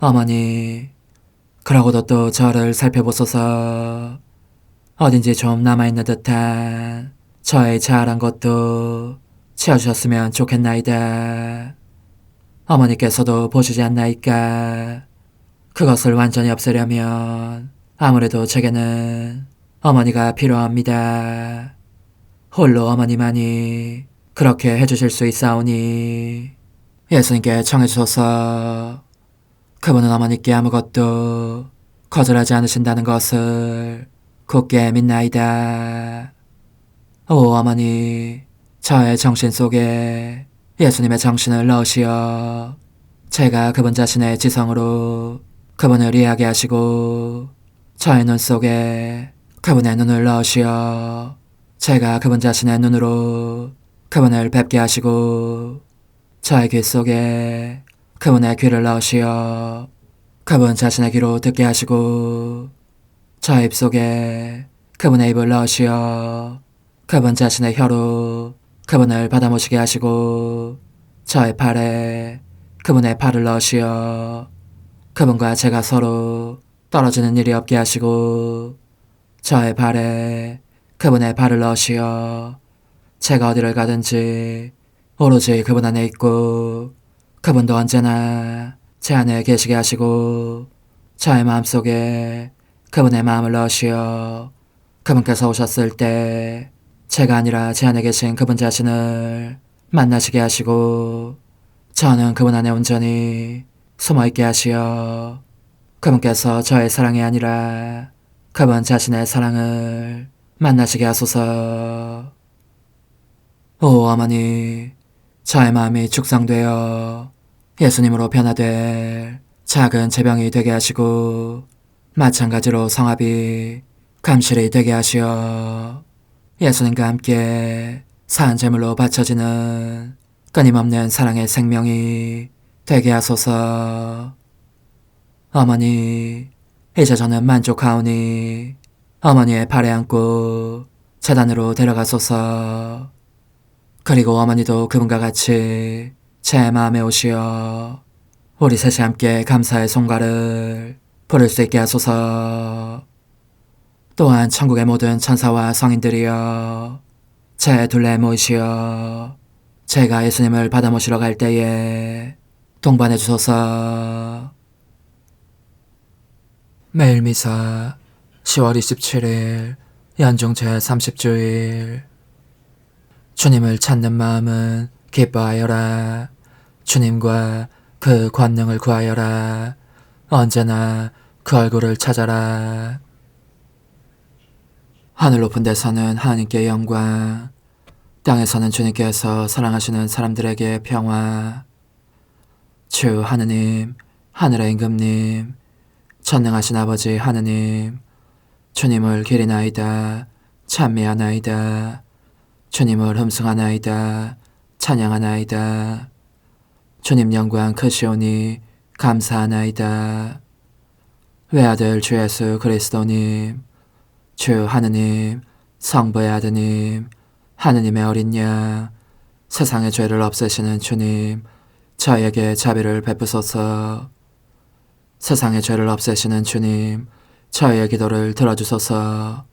어머니, 그러고도 또 저를 살펴보소서. 어딘지 좀 남아있는 듯한 저의 자아란 것도 채워주셨으면 좋겠나이다. 어머니께서도 보시지 않나이까? 그것을 완전히 없애려면 아무래도 제게는 어머니가 필요합니다. 홀로 어머니만이 그렇게 해주실 수 있사오니 예수님께 청해주소서. 그분은 어머니께 아무것도 거절하지 않으신다는 것을 굳게 믿나이다. 오 어머니, 저의 정신 속에 예수님의 정신을 넣으시어 제가 그분 자신의 지성으로 그분을 이해하게 하시고 저의 눈 속에 그분의 눈을 넣으시어 제가 그분 자신의 눈으로 그분을 뵙게 하시고 저의 귀 속에 그분의 귀를 넣으시어 그분 자신의 귀로 듣게 하시고 저의 입 속에 그분의 입을 넣으시어 그분 자신의 혀로 그분을 받아모시게 하시고 저의 팔에 그분의 팔을 넣으시어 그분과 제가 서로 떨어지는 일이 없게 하시고 저의 발에 그분의 발을 넣으시어 제가 어디를 가든지 오로지 그분 안에 있고 그분도 언제나 제 안에 계시게 하시고 저의 마음속에 그분의 마음을 넣으시어 그분께서 오셨을 때 제가 아니라 제 안에 계신 그분 자신을 만나시게 하시고 저는 그분 안에 온전히 숨어있게 하시어 그분께서 저의 사랑이 아니라 그분 자신의 사랑을 만나시게 하소서. 오 어머니, 저의 마음이 축성되어 예수님으로 변화될 작은 제병이 되게 하시고 마찬가지로 성합이 감실이 되게 하시어 예수님과 함께 산 제물로 바쳐지는 끊임없는 사랑의 생명이 되게 하소서. 어머니, 이제 저는 만족하오니 어머니의 발에 안고 제단으로 데려가소서. 그리고 어머니도 그분과 같이 제 마음에 오시어 우리 셋이 함께 감사의 송가를 부를 수 있게 하소서. 또한 천국의 모든 천사와 성인들이여 제 둘레에 모이시어 제가 예수님을 받아 모시러 갈 때에 동반해 주소서. 매일 미사 10월 27일 연중 제30주일. 주님을 찾는 마음은 기뻐하여라. 주님과 그 권능을 구하여라. 언제나 그 얼굴을 찾아라. 하늘 높은 데서는 하나님께 영광, 땅에서는 주님께서 사랑하시는 사람들에게 평화. 주 하느님, 하늘의 임금님, 전능하신 아버지 하느님, 주님을 기리나이다, 찬미하나이다. 주님을 흠숭하나이다, 찬양하나이다. 주님 영광 크시오니 감사하나이다. 외아들 주 예수 그리스도님, 주 하느님, 성부의 아드님, 하느님의 어린 양, 세상의 죄를 없애시는 주님, 저에게 자비를 베푸소서. 세상의 죄를 없애시는 주님, 저의 기도를 들어주소서.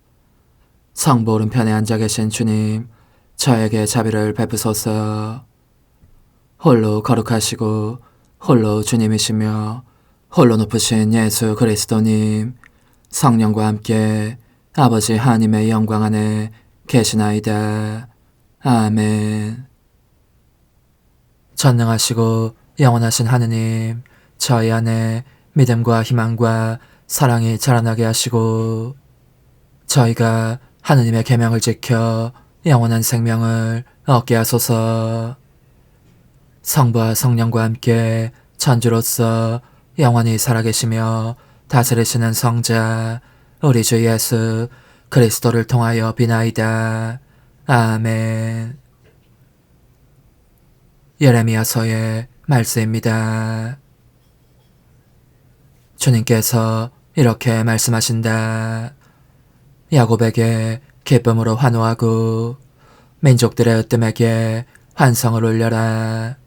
성부 오른편에 앉아 계신 주님, 저에게 자비를 베푸소서. 홀로 거룩하시고 홀로 주님이시며 홀로 높으신 예수 그리스도님, 성령과 함께 아버지 하나님의 영광 안에 계시나이다. 아멘. 전능하시고 영원하신 하느님, 저희 안에 믿음과 희망과 사랑이 자라나게 하시고 저희가 하느님의 계명을 지켜 영원한 생명을 얻게 하소서. 성부와 성령과 함께 천주로서 영원히 살아계시며 다스리시는 성자 우리 주 예수 그리스도를 통하여 비나이다. 아멘. 예레미야서의 말씀입니다. 주님께서 이렇게 말씀하신다. 야곱에게 기쁨으로 환호하고 민족들의 으뜸에게 환성을 울려라.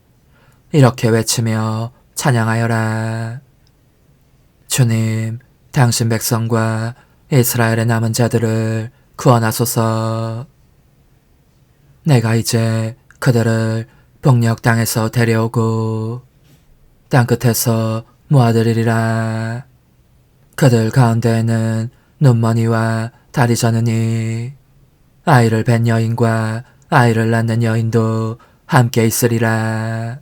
이렇게 외치며 찬양하여라. 주님, 당신 백성과 이스라엘의 남은 자들을 구원하소서. 내가 이제 그들을 북녘 땅에서 데려오고 땅끝에서 모아들이리라. 그들 가운데에는 눈머니와 다리 저느니 아이를 뵌 여인과 아이를 낳는 여인도 함께 있으리라.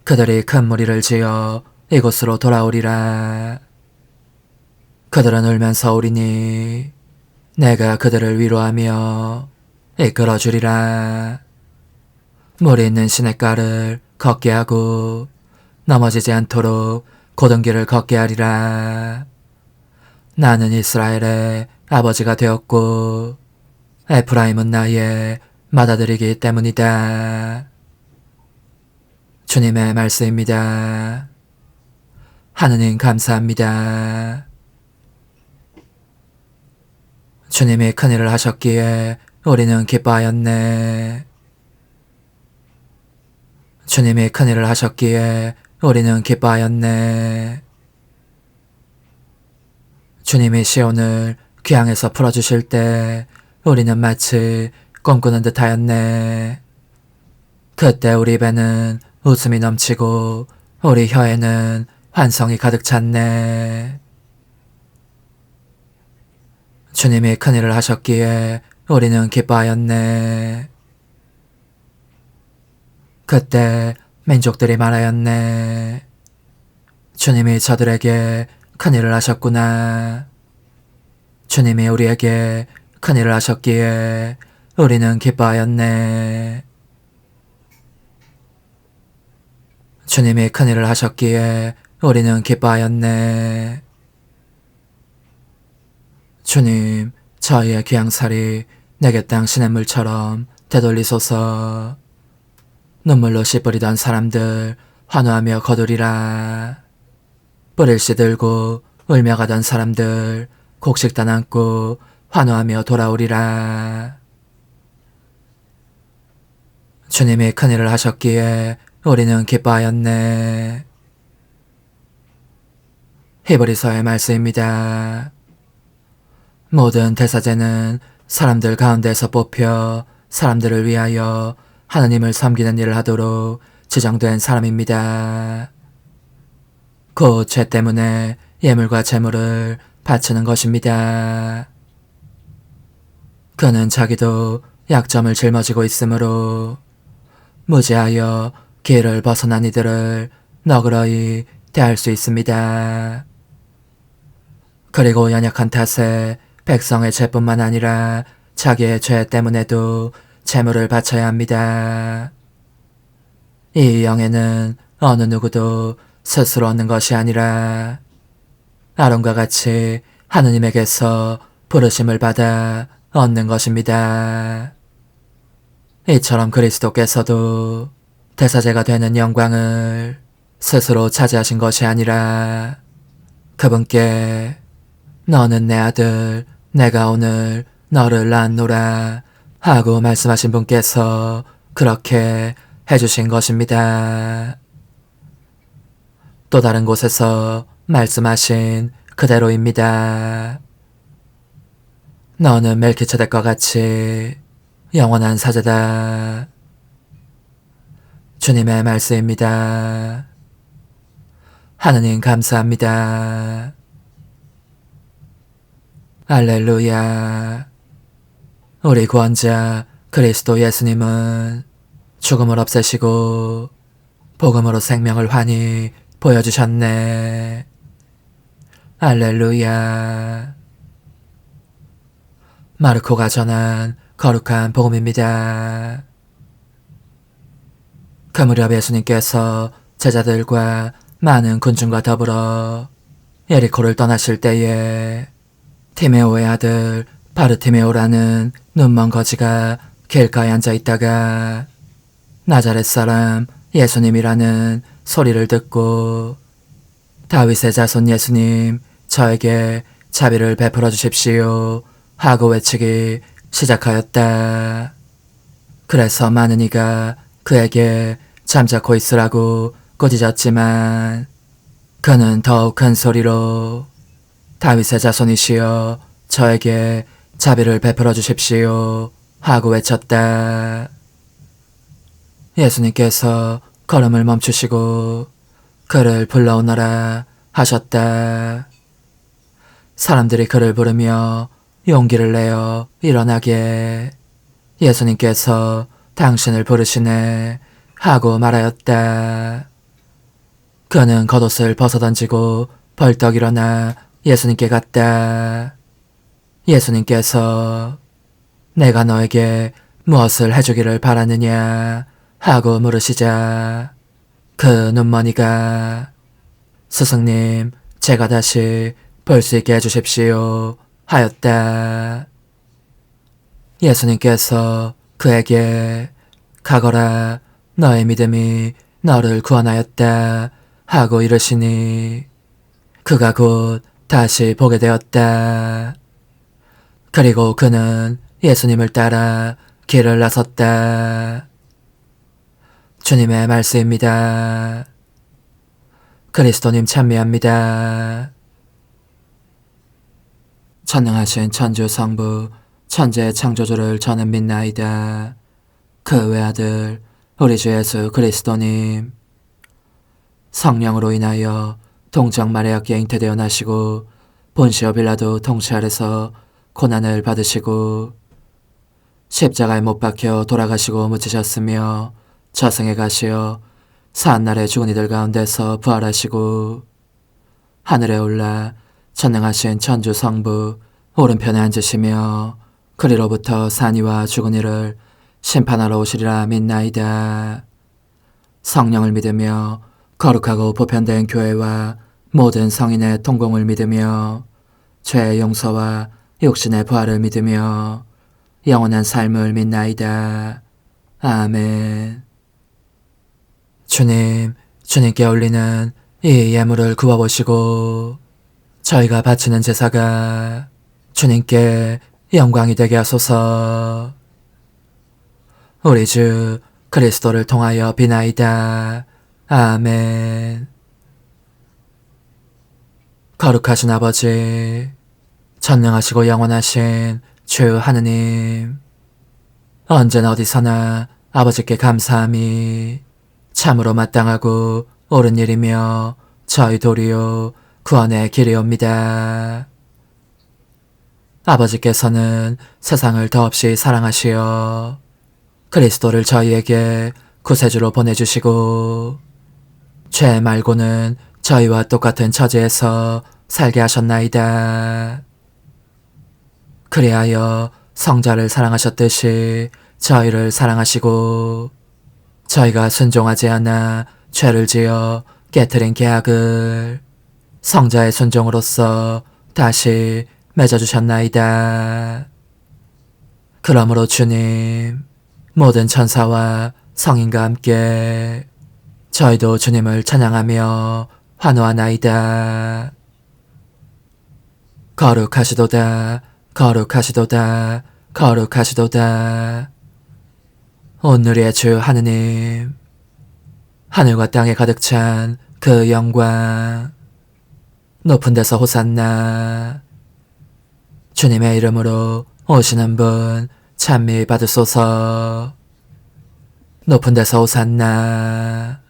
그들이 큰 무리를 지어 이곳으로 돌아오리라. 그들은 울면서 오리니 내가 그들을 위로하며 이끌어주리라. 물이 있는 시냇가를 걷게 하고 넘어지지 않도록 곧은 길을 걷게 하리라. 나는 이스라엘의 아버지가 되었고 에프라임은 나의 맏아들이기 때문이다. 주님의 말씀입니다. 하느님 감사합니다. 주님이 큰일을 하셨기에 우리는 기뻐하였네. 주님이 큰일을 하셨기에 우리는 기뻐하였네. 주님이 시온을 귀향에서 풀어주실 때 우리는 마치 꿈꾸는 듯 하였네. 그때 우리 배는 웃음이 넘치고 우리 혀에는 환성이 가득 찼네. 주님이 큰일을 하셨기에 우리는 기뻐하였네. 그때 민족들이 말하였네. 주님이 저들에게 큰일을 하셨구나. 주님이 우리에게 큰일을 하셨기에 우리는 기뻐하였네. 주님이 큰일을 하셨기에 우리는 기뻐하였네. 주님, 저희의 귀양살이 내게 땅 시냇물처럼 되돌리소서. 눈물로 씨 뿌리던 사람들 환호하며 거두리라. 뿌릴 씨 들고 울며 가던 사람들 곡식단 안고 환호하며 돌아오리라. 주님이 큰일을 하셨기에 우리는 기뻐하였네. 히브리서의 말씀입니다. 모든 대사제는 사람들 가운데서 뽑혀 사람들을 위하여 하나님을 섬기는 일을 하도록 지정된 사람입니다. 곧 죄 때문에 예물과 제물을 바치는 것입니다. 그는 자기도 약점을 짊어지고 있으므로 무지하여 길을 벗어난 이들을 너그러이 대할 수 있습니다. 그리고 연약한 탓에 백성의 죄뿐만 아니라 자기의 죄 때문에도 제물을 바쳐야 합니다. 이 영에는 어느 누구도 스스로 얻는 것이 아니라 아론과 같이 하느님에게서 부르심을 받아 얻는 것입니다. 이처럼 그리스도께서도 대사제가 되는 영광을 스스로 차지하신 것이 아니라 그분께 너는 내 아들, 내가 오늘 너를 낳았노라 하고 말씀하신 분께서 그렇게 해주신 것입니다. 또 다른 곳에서 말씀하신 그대로입니다. 너는 멜키체덱과 같이 영원한 사제다. 주님의 말씀입니다. 하느님 감사합니다. 할렐루야. 우리 구원자 그리스도 예수님은 죽음을 없애시고 복음으로 생명을 환히 보여주셨네. 할렐루야. 마르코가 전한 거룩한 복음입니다. 그 무렵 예수님께서 제자들과 많은 군중과 더불어 예리코를 떠나실 때에 티메오의 아들 바르티메오라는 눈먼 거지가 길가에 앉아있다가 나자렛 사람 예수님이라는 소리를 듣고 다윗의 자손 예수님, 저에게 자비를 베풀어 주십시오 하고 외치기 시작하였다. 그래서 많은 이가 그에게 잠자코 있으라고 꾸짖었지만 그는 더욱 큰 소리로 다윗의 자손이시여 저에게 자비를 베풀어 주십시오 하고 외쳤다. 예수님께서 걸음을 멈추시고 그를 불러오너라 하셨다. 사람들이 그를 부르며 용기를 내어 일어나게 예수님께서 당신을 부르시네 하고 말하였다. 그는 겉옷을 벗어던지고 벌떡 일어나 예수님께 갔다. 예수님께서 내가 너에게 무엇을 해주기를 바라느냐 하고 물으시자 그 눈머니가 스승님 제가 다시 볼 수 있게 해주십시오 하였다. 예수님께서 그에게 가거라 너의 믿음이 너를 구원하였다 하고 이르시니 그가 곧 다시 보게 되었다. 그리고 그는 예수님을 따라 길을 나섰다. 주님의 말씀입니다. 그리스도님 찬미합니다. 전능하신 천주 성부 천재 창조주를 저는 믿나이다. 그 외아들 우리 주 예수 그리스도님 성령으로 인하여 동정 마리아께 잉태되어 나시고 본시오 빌라도 통치 아래서 고난을 받으시고 십자가에 못 박혀 돌아가시고 묻히셨으며 저승에 가시어 사한날에 죽은 이들 가운데서 부활하시고 하늘에 올라 전능하신 천주 성부 오른편에 앉으시며 그리로부터 산이와 죽은 이를 심판하러 오시리라 믿나이다. 성령을 믿으며 거룩하고 보편된 교회와 모든 성인의 통공을 믿으며 죄의 용서와 육신의 부활을 믿으며 영원한 삶을 믿나이다. 아멘. 주님, 주님께 올리는 이 예물을 구워보시고 저희가 바치는 제사가 주님께 영광이 되게 하소서. 우리 주 그리스도를 통하여 비나이다. 아멘. 거룩하신 아버지, 전능하시고 영원하신 주 하느님, 언제나 어디서나 아버지께 감사함이 참으로 마땅하고 옳은 일이며 저희 도리요 구원의 길이옵니다. 아버지께서는 세상을 더없이 사랑하시어 그리스도를 저희에게 구세주로 보내주시고 죄 말고는 저희와 똑같은 처지에서 살게 하셨나이다. 그리하여 성자를 사랑하셨듯이 저희를 사랑하시고 저희가 순종하지 않아 죄를 지어 깨트린 계약을 성자의 순종으로서 다시 맺어주셨나이다. 그러므로 주님, 모든 천사와 성인과 함께 저희도 주님을 찬양하며 환호하나이다. 거룩하시도다, 거룩하시도다, 거룩하시도다. 온누리의 주 하느님, 하늘과 땅에 가득 찬 그 영광, 높은 데서 호산나. 주님의 이름으로 오시는 분 찬미 받으소서. 높은 데서 호산나.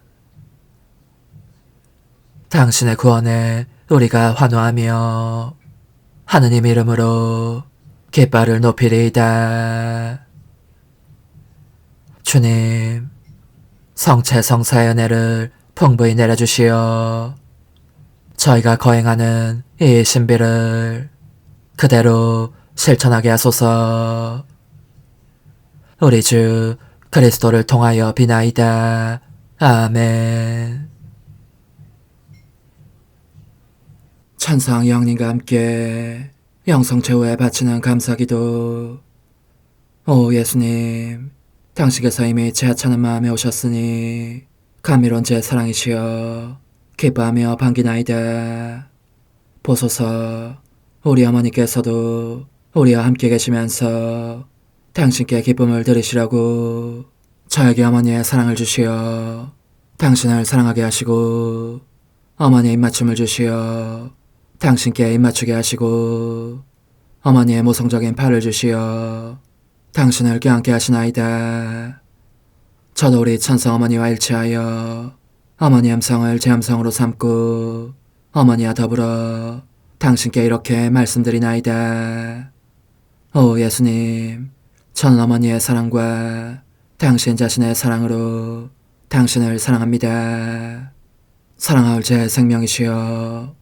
당신의 구원에 우리가 환호하며 하느님 이름으로 깃발을 높이리이다. 주님, 성체 성사의 은혜를 풍부히 내려주시어 저희가 거행하는 이 신비를 그대로 실천하게 하소서. 우리 주 그리스도를 통하여 비나이다. 아멘. 천상 영님과 함께 영성 최후에 바치는 감사기도. 오 예수님, 당신께서 이미 제 하찮은 마음에 오셨으니 감미로운 제 사랑이시여 기뻐하며 반기나이다. 보소서, 우리 어머니께서도 우리와 함께 계시면서 당신께 기쁨을 드리시라고 저에게 어머니의 사랑을 주시어 당신을 사랑하게 하시고 어머니의 입맞춤을 주시어 당신께 입맞추게 하시고 어머니의 모성적인 팔을 주시어 당신을 껴안게 하시나이다. 저도 우리 천성 어머니와 일치하여 어머니 음성을 제 음성으로 삼고 어머니와 더불어 당신께 이렇게 말씀드리나이다. 오 예수님, 저는 어머니의 사랑과 당신 자신의 사랑으로 당신을 사랑합니다. 사랑하올 제 생명이시여,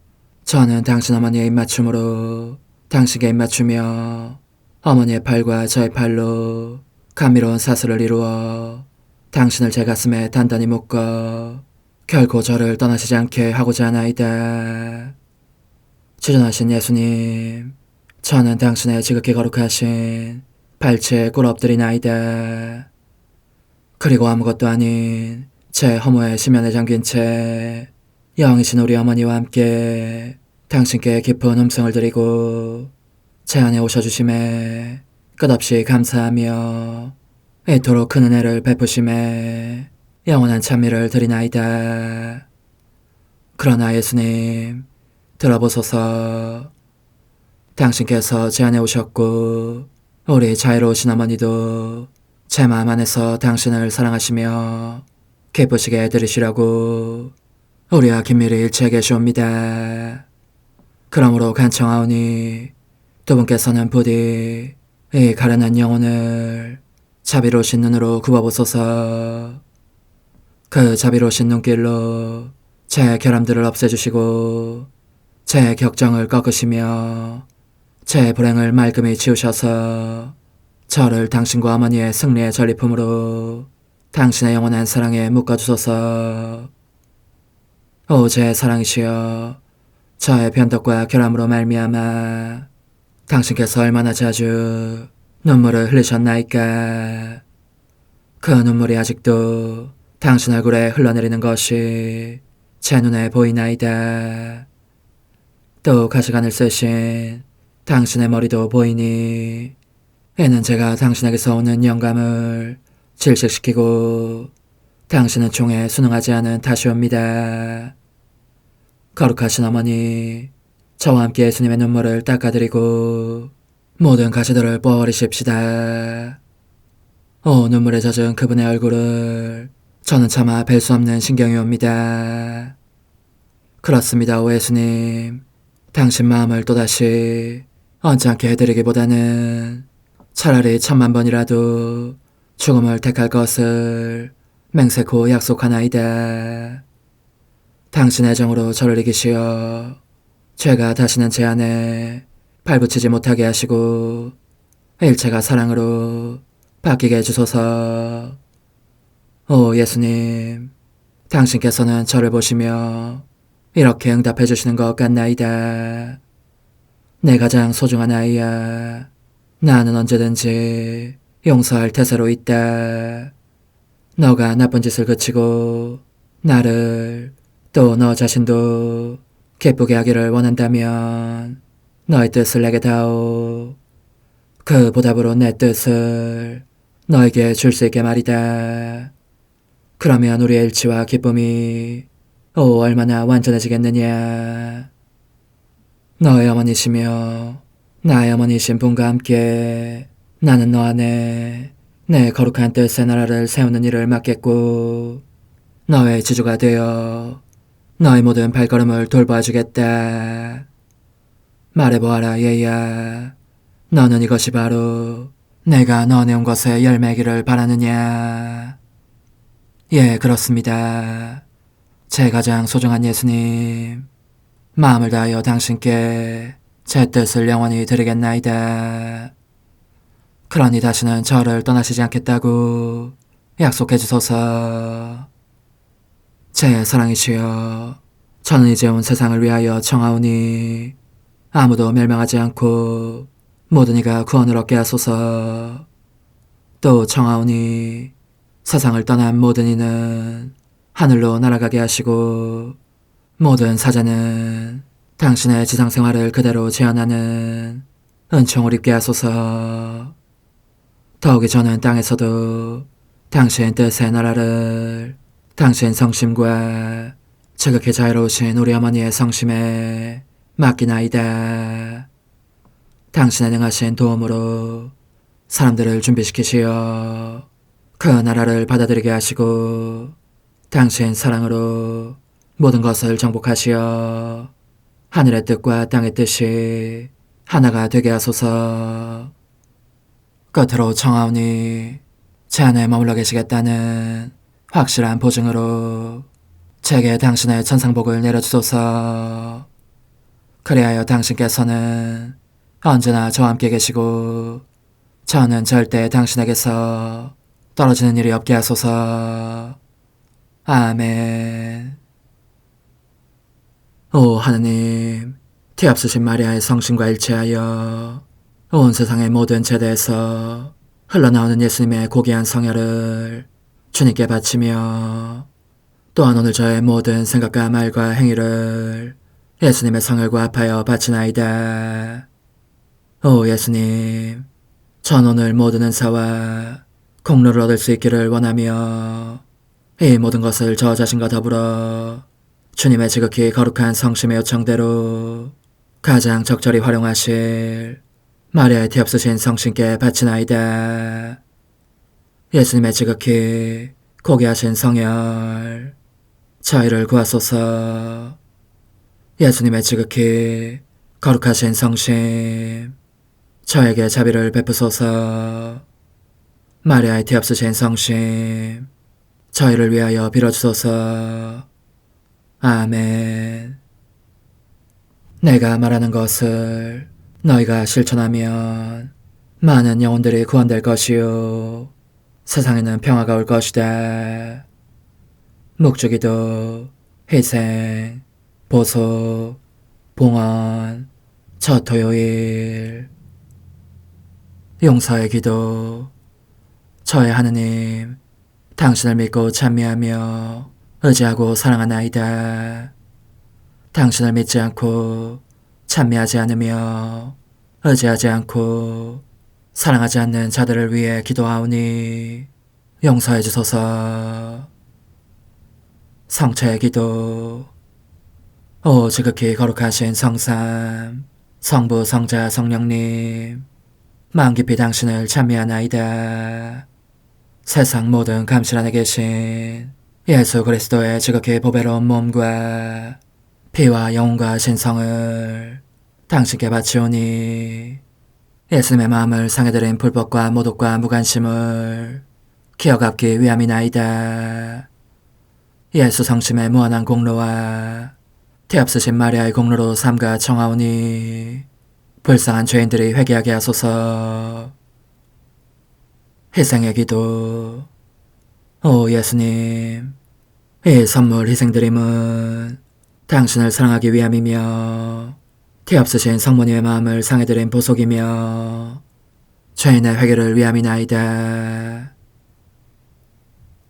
저는 당신 어머니의 입맞춤으로 당신께 입맞추며 어머니의 팔과 저의 팔로 감미로운 사슬을 이루어 당신을 제 가슴에 단단히 묶어 결코 저를 떠나시지 않게 하고자 하나이다. 주전하신 예수님, 저는 당신의 지극히 거룩하신 발치에 꿇어 엎드리나이다. 그리고 아무것도 아닌 제 허무의 심연에 잠긴 채 영이신 우리 어머니와 함께 당신께 깊은 음성을 드리고 제 안에 오셔주심에 끝없이 감사하며 이토록 큰 은혜를 베푸심에 영원한 찬미를 드리나이다. 그러나 예수님, 들어보소서. 당신께서 제 안에 오셨고 우리 자애로우신 어머니도 제 마음 안에서 당신을 사랑하시며 기쁘시게 들으시라고 우리와 긴밀히 일치해 계시옵니다. 그러므로 간청하오니 두 분께서는 부디 이 가련한 영혼을 자비로우신 눈으로 굽어보소서. 그 자비로우신 눈길로 제 결함들을 없애주시고 제 격정을 꺾으시며 제 불행을 말끔히 지우셔서 저를 당신과 어머니의 승리의 전리품으로 당신의 영원한 사랑에 묶어주소서. 오 제 사랑이시여, 저의 변덕과 결함으로 말미암아 당신께서 얼마나 자주 눈물을 흘리셨나이까. 그 눈물이 아직도 당신 얼굴에 흘러내리는 것이 제 눈에 보이나이다. 또 가시관을 쓰신 당신의 머리도 보이니 이는 제가 당신에게서 오는 영감을 질식시키고 당신은 총에 순응하지 않은 탓이옵니다. 거룩하신 어머니, 저와 함께 예수님의 눈물을 닦아드리고 모든 가시들을 뽑아버리십시다. 오 눈물에 젖은 그분의 얼굴을 저는 차마 뵐 수 없는 신경이 옵니다. 그렇습니다, 오 예수님. 당신 마음을 또다시 언짢게 해드리기보다는 차라리 1000,000번이라도 죽음을 택할 것을 맹세코 약속하나이다. 당신의 정으로 저를 이기시어 죄가 다시는 제 안에 발붙이지 못하게 하시고 일체가 사랑으로 바뀌게 해주소서. 오 예수님, 당신께서는 저를 보시며 이렇게 응답해 주시는 것 같나이다. 내 가장 소중한 아이야, 나는 언제든지 용서할 태세로 있다. 너가 나쁜 짓을 그치고 나를 또 너 자신도 기쁘게 하기를 원한다면 너의 뜻을 내게 다오. 그 보답으로 내 뜻을 너에게 줄 수 있게 말이다. 그러면 우리의 일치와 기쁨이 얼마나 완전해지겠느냐. 너의 어머니시며 나의 어머니신 분과 함께 나는 너 안에 내 거룩한 뜻의 나라를 세우는 일을 맡겠고 너의 지주가 되어 너의 모든 발걸음을 돌봐주겠다. 말해보아라 얘야, 너는 이것이 바로 내가 너네 온 것의 열매기를 바라느냐. 예, 그렇습니다. 제 가장 소중한 예수님, 마음을 다하여 당신께 제 뜻을 영원히 드리겠나이다. 그러니 다시는 저를 떠나시지 않겠다고 약속해 주소서. 제 사랑이시여, 저는 이제 온 세상을 위하여 청하오니 아무도 멸망하지 않고 모든 이가 구원을 얻게 하소서. 또 청하오니 세상을 떠난 모든 이는 하늘로 날아가게 하시고 모든 사자는 당신의 지상생활을 그대로 재현하는 은총을 입게 하소서. 더욱이 저는 땅에서도 당신 뜻의 나라를 당신 성심과 지극히 자유로우신 우리 어머니의 성심에 맡기나이다. 당신의 능하신 도움으로 사람들을 준비시키시어 그 나라를 받아들이게 하시고 당신 사랑으로 모든 것을 정복하시어 하늘의 뜻과 땅의 뜻이 하나가 되게 하소서. 끝으로 청하오니 제 안에 머물러 계시겠다는 확실한 보증으로 제게 당신의 천상복을 내려주소서. 그리하여 당신께서는 언제나 저와 함께 계시고 저는 절대 당신에게서 떨어지는 일이 없게 하소서. 아멘. 오 하느님, 티압수신 마리아의 성심과 일치하여 온 세상의 모든 제대에서 흘러나오는 예수님의 고귀한 성혈을 주님께 바치며 또한 오늘 저의 모든 생각과 말과 행위를 예수님의 성혈과 합하여 바치나이다. 오 예수님, 전 오늘 모든 은사와 공로를 얻을 수 있기를 원하며 이 모든 것을 저 자신과 더불어 주님의 지극히 거룩한 성심의 요청대로 가장 적절히 활용하실 마리아의 티없으신 성신께 바치나이다. 예수님의 지극히 고귀하신 성혈, 저희를 구하소서. 예수님의 지극히 거룩하신 성심, 저에게 자비를 베푸소서. 마리아의 뒤없으신 성심, 저희를 위하여 빌어주소서. 아멘. 내가 말하는 것을 너희가 실천하면 많은 영혼들이 구원될 것이요 세상에는 평화가 올 것이다. 묵주기도, 희생, 보속, 봉헌, 첫 토요일. 용서의 기도. 저의 하느님, 당신을 믿고 찬미하며 의지하고 사랑하나이다. 당신을 믿지 않고 찬미하지 않으며 의지하지 않고 사랑하지 않는 자들을 위해 기도하오니 용서해 주소서. 성체의 기도. 오 지극히 거룩하신 성삼, 성부, 성자, 성령님, 마음 깊이 당신을 찬미하나이다. 세상 모든 감실 안에 계신 예수 그리스도의 지극히 보배로운 몸과 피와 영혼과 신성을 당신께 바치오니 예수님의 마음을 상해드린 불법과 모독과 무관심을 기억하기 위함이나이다. 예수 성심의 무한한 공로와 뒤없으신 마리아의 공로로 삼가 청하오니 불쌍한 죄인들이 회개하게 하소서. 희생의 기도. 오 예수님, 이 선물 희생드림은 당신을 사랑하기 위함이며 뒤없으신 성모님의 마음을 상해드린 보속이며 죄인의 회개를 위함이나이다.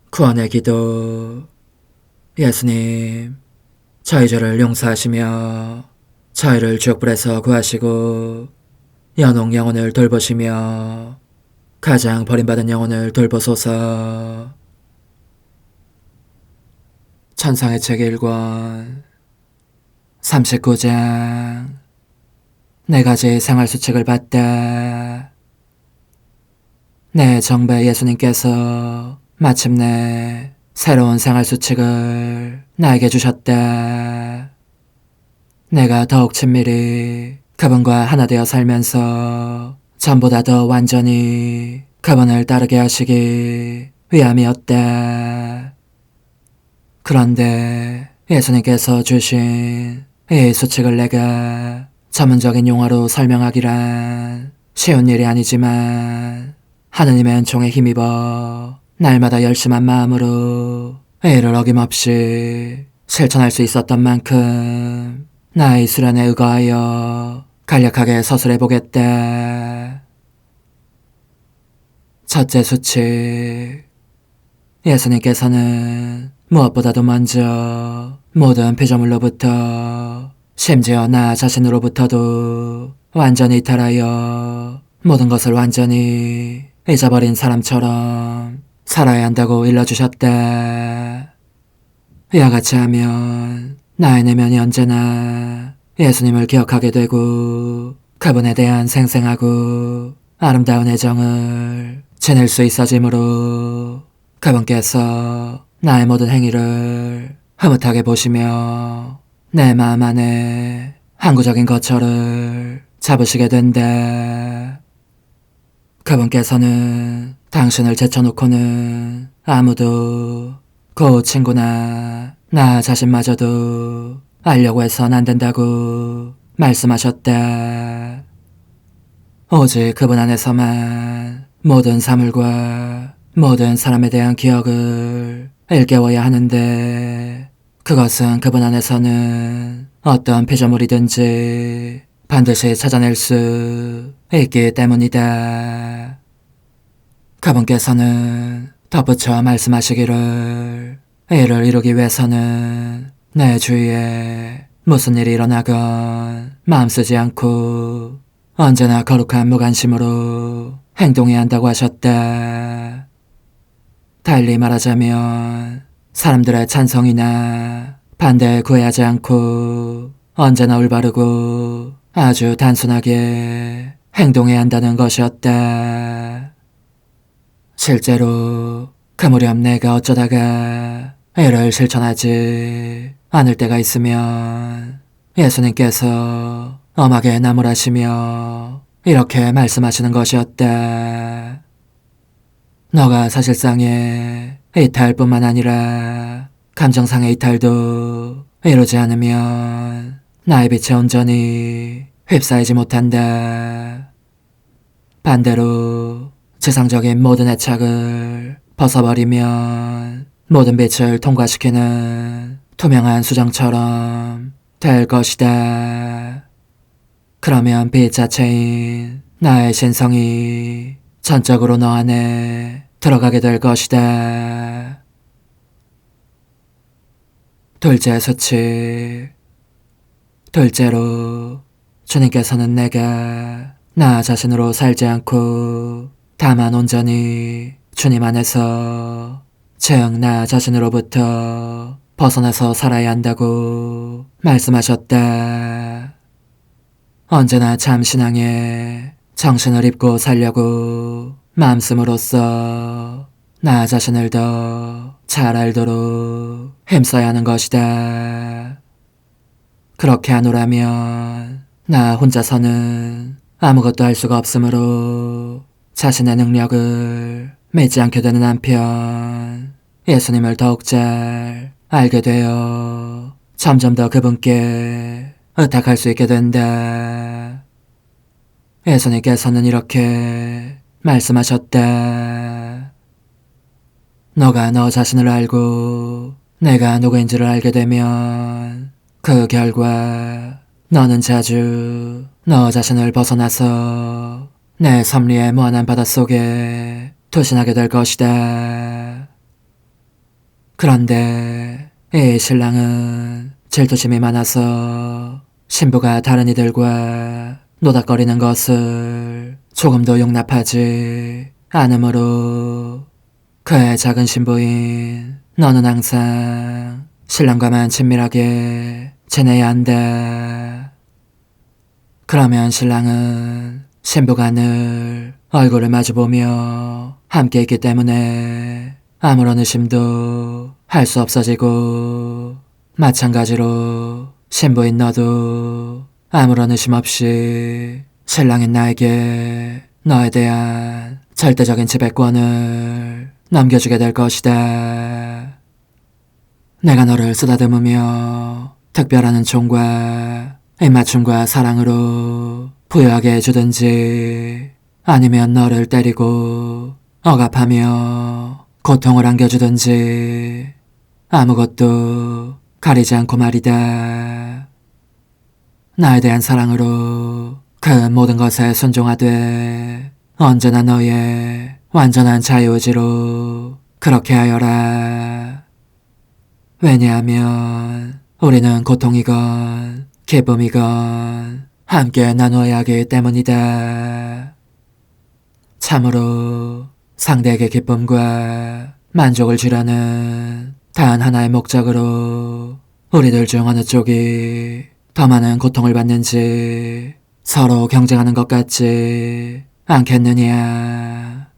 구원의 기도. 예수님, 저희 죄를 용서하시며 저희를 지옥불에서 구하시고 연옥 영혼을 돌보시며 가장 버림받은 영혼을 돌보소서. 천상의 책 1권 39장. 네 가지 생활수칙을 받다. 내 정배 예수님께서 마침내 새로운 생활수칙을 나에게 주셨다. 내가 더욱 친밀히 그분과 하나 되어 살면서 전보다 더 완전히 그분을 따르게 하시기 위함이었다. 그런데 예수님께서 주신 이 수칙을 내가 전문적인 용어로 설명하기란 쉬운 일이 아니지만 하느님의 은총에 힘입어 날마다 열심한 마음으로 이를 어김없이 실천할 수 있었던 만큼 나의 수련에 의거하여 간략하게 서술해보겠다. 첫째 수칙. 예수님께서는 무엇보다도 먼저 모든 피조물로부터 심지어 나 자신으로부터도 완전히 이탈하여 모든 것을 완전히 잊어버린 사람처럼 살아야 한다고 일러주셨다. 이와 같이 하면 나의 내면이 언제나 예수님을 기억하게 되고 그분에 대한 생생하고 아름다운 애정을 지닐 수 있어지므로 그분께서 나의 모든 행위를 흐뭇하게 보시며 내 마음 안에 항구적인 거처를 잡으시게 된다. 그분께서는 당신을 제쳐놓고는 아무도 그 친구나 나 자신마저도 알려고 해선 안 된다고 말씀하셨다. 오직 그분 안에서만 모든 사물과 모든 사람에 대한 기억을 일깨워야 하는데 그것은 그분 안에서는 어떤 피조물이든지 반드시 찾아낼 수 있기 때문이다. 그분께서는 덧붙여 말씀하시기를 이를 이루기 위해서는 내 주위에 무슨 일이 일어나건 마음 쓰지 않고 언제나 거룩한 무관심으로 행동해야 한다고 하셨다. 달리 말하자면 사람들의 찬성이나 반대에 구애하지 않고 언제나 올바르고 아주 단순하게 행동해야 한다는 것이었다. 실제로 그 무렵 내가 어쩌다가 이를 실천하지 않을 때가 있으면 예수님께서 엄하게 나무라시며 이렇게 말씀하시는 것이었다. 너가 사실상의 이탈뿐만 아니라 감정상의 이탈도 이루지 않으면 나의 빛에 온전히 휩싸이지 못한다. 반대로 지상적인 모든 애착을 벗어버리면 모든 빛을 통과시키는 투명한 수정처럼 될 것이다. 그러면 빛 자체인 나의 신성이 전적으로 너 안에 들어가게 될 것이다. 둘째 수칙. 둘째로, 주님께서는 내가 나 자신으로 살지 않고 다만 온전히 주님 안에서, 즉 나 자신으로부터 벗어나서 살아야 한다고 말씀하셨다. 언제나 참 신앙에 정신을 입고 살려고 마음씀으로써 나 자신을 더 잘 알도록 힘써야 하는 것이다. 그렇게 하노라면 나 혼자서는 아무것도 할 수가 없으므로 자신의 능력을 믿지 않게 되는 한편 예수님을 더욱 잘 알게 되어 점점 더 그분께 의탁할 수 있게 된다. 예수님께서는 이렇게 말씀하셨다. 너가 너 자신을 알고 내가 누구인지를 알게 되면 그 결과 너는 자주 너 자신을 벗어나서 내 섭리의 무한한 바닷속에 투신하게 될 것이다. 그런데 이 신랑은 질투심이 많아서 신부가 다른 이들과 노닥거리는 것을 조금도 용납하지 않으므로 그의 작은 신부인 너는 항상 신랑과만 친밀하게 지내야 한다. 그러면 신랑은 신부가 늘 얼굴을 마주보며 함께 있기 때문에 아무런 의심도 할 수 없어지고, 마찬가지로 신부인 너도 아무런 의심 없이 신랑인 나에게 너에 대한 절대적인 지배권을 넘겨주게 될 것이다. 내가 너를 쓰다듬으며 특별한 은총과 입맞춤과 사랑으로 부여하게 해주든지, 아니면 너를 때리고 억압하며 고통을 안겨주든지 아무것도 가리지 않고 말이다. 나에 대한 사랑으로 그 모든 것에 순종하되 언제나 너의 완전한 자유의지로 그렇게 하여라. 왜냐하면 우리는 고통이건 기쁨이건 함께 나누어야 하기 때문이다. 참으로 상대에게 기쁨과 만족을 주려는 단 하나의 목적으로 우리들 중 어느 쪽이 더 많은 고통을 받는지 서로 경쟁하는 것 같지 않겠느냐.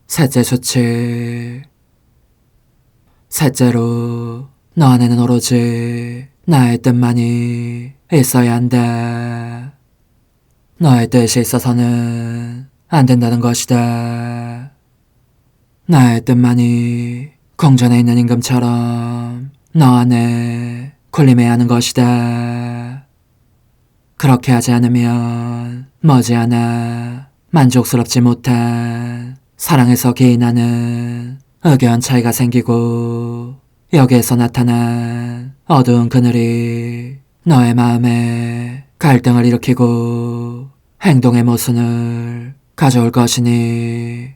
셋째 수칙. 셋째로, 너 안에는 오로지 나의 뜻만이 있어야 한다. 너의 뜻이 있어서는 안 된다는 것이다. 나의 뜻만이 궁전에 있는 임금처럼 너 안에 군림해야 하는 것이다. 그렇게 하지 않으면 머지않아 만족스럽지 못한 사랑에서 기인하는 의견 차이가 생기고, 여기에서 나타난 어두운 그늘이 너의 마음에 갈등을 일으키고 행동의 모순을 가져올 것이니,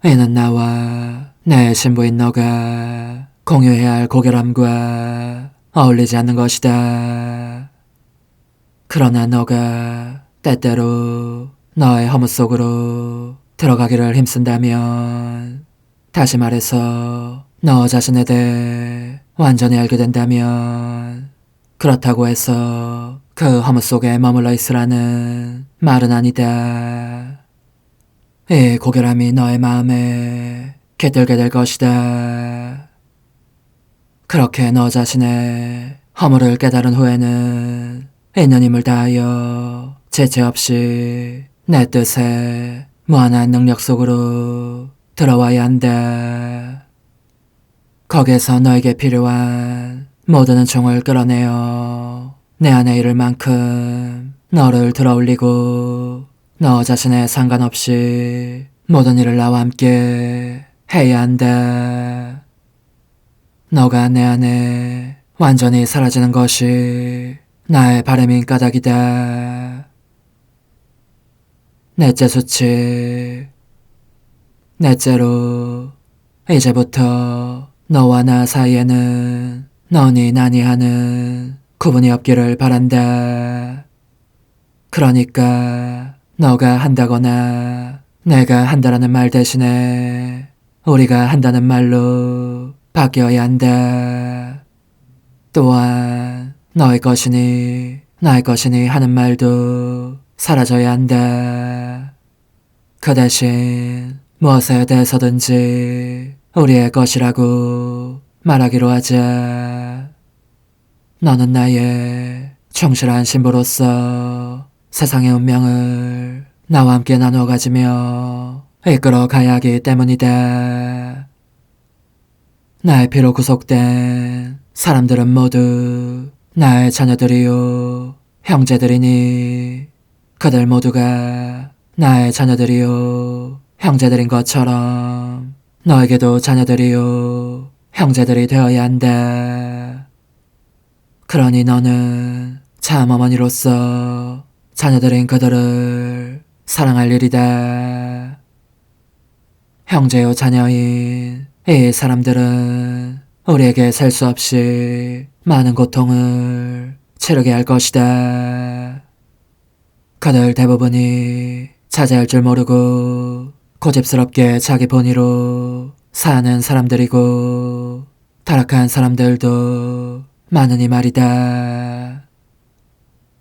이는 나와 내 신부인 너가 공유해야 할 고결함과 어울리지 않는 것이다. 그러나 너가 때때로 너의 허무 속으로 들어가기를 힘쓴다면, 다시 말해서 너 자신에 대해 완전히 알게 된다면, 그렇다고 해서 그 허무 속에 머물러 있으라는 말은 아니다. 이 고결함이 너의 마음에 깃들게 될 것이다. 그렇게 너 자신의 허물을 깨달은 후에는 있는 힘을 다하여 지체 없이 내 뜻에 무한한 능력 속으로 들어와야 한다. 거기에서 너에게 필요한 모든 은총을 끌어내어 내 안에 이를 만큼 너를 들어올리고 너 자신에 상관없이 모든 일을 나와 함께 해야 한다. 너가 내 안에 완전히 사라지는 것이 나의 바람인 까닭이다. 넷째 수칙. 넷째로, 이제부터 너와 나 사이에는 너니 나니 하는 구분이 없기를 바란다. 그러니까 너가 한다거나 내가 한다라는 말 대신에 우리가 한다는 말로 바뀌어야 한다. 또한 너의 것이니 나의 것이니 하는 말도 사라져야 한다. 그 대신 무엇에 대해서든지 우리의 것이라고 말하기로 하자. 너는 나의 충실한 신부로서 세상의 운명을 나와 함께 나누어 가지며 이끌어 가야 하기 때문이다. 나의 피로 구속된 사람들은 모두 나의 자녀들이요 형제들이니 그들 모두가 나의 자녀들이요 형제들인 것처럼 너에게도 자녀들이요 형제들이 되어야 한다. 그러니 너는 참 어머니로서 자녀들인 그들을 사랑할 일이다. 형제요 자녀인 이 사람들은 우리에게 셀 수 없이 많은 고통을 치르게 할 것이다. 그들 대부분이 자제할 줄 모르고 고집스럽게 자기 본의로 사는 사람들이고 타락한 사람들도 많으니 말이다.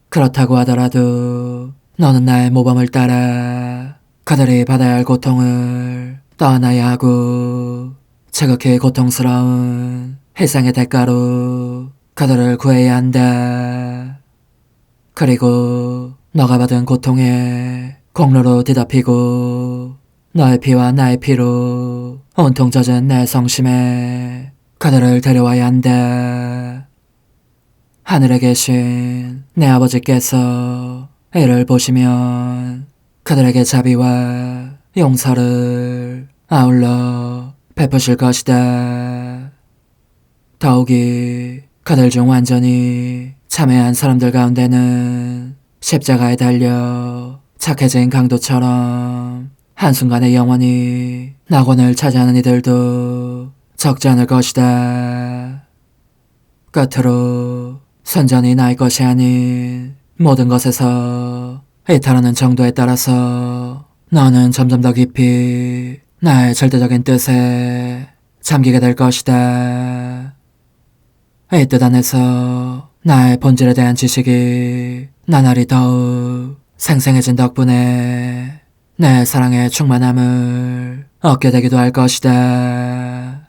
그렇다고 하더라도 너는 나의 모범을 따라 그들이 받아야 할 고통을 떠안아야 하고 지극히 고통스러운 희생의 대가로 그들을 구해야 한다. 그리고 너가 받은 고통에 공로로 뒤덮이고 너의 피와 나의 피로 온통 젖은 내 성심에 그들을 데려와야 한다. 하늘에 계신 내 아버지께서 이를 보시면 그들에게 자비와 용서를 아울러 베푸실 것이다. 더욱이 그들 중 완전히 참회한 사람들 가운데는 십자가에 달려 착해진 강도처럼 한순간에 영원히 낙원을 차지하는 이들도 적지 않을 것이다. 끝으로 선전이 나의 것이 아닌 모든 것에서 이탈하는 정도에 따라서 너는 점점 더 깊이 나의 절대적인 뜻에 잠기게 될 것이다. 이 뜻 안에서 나의 본질에 대한 지식이 나날이 더욱 생생해진 덕분에 내 사랑의 충만함을 얻게 되기도 할 것이다.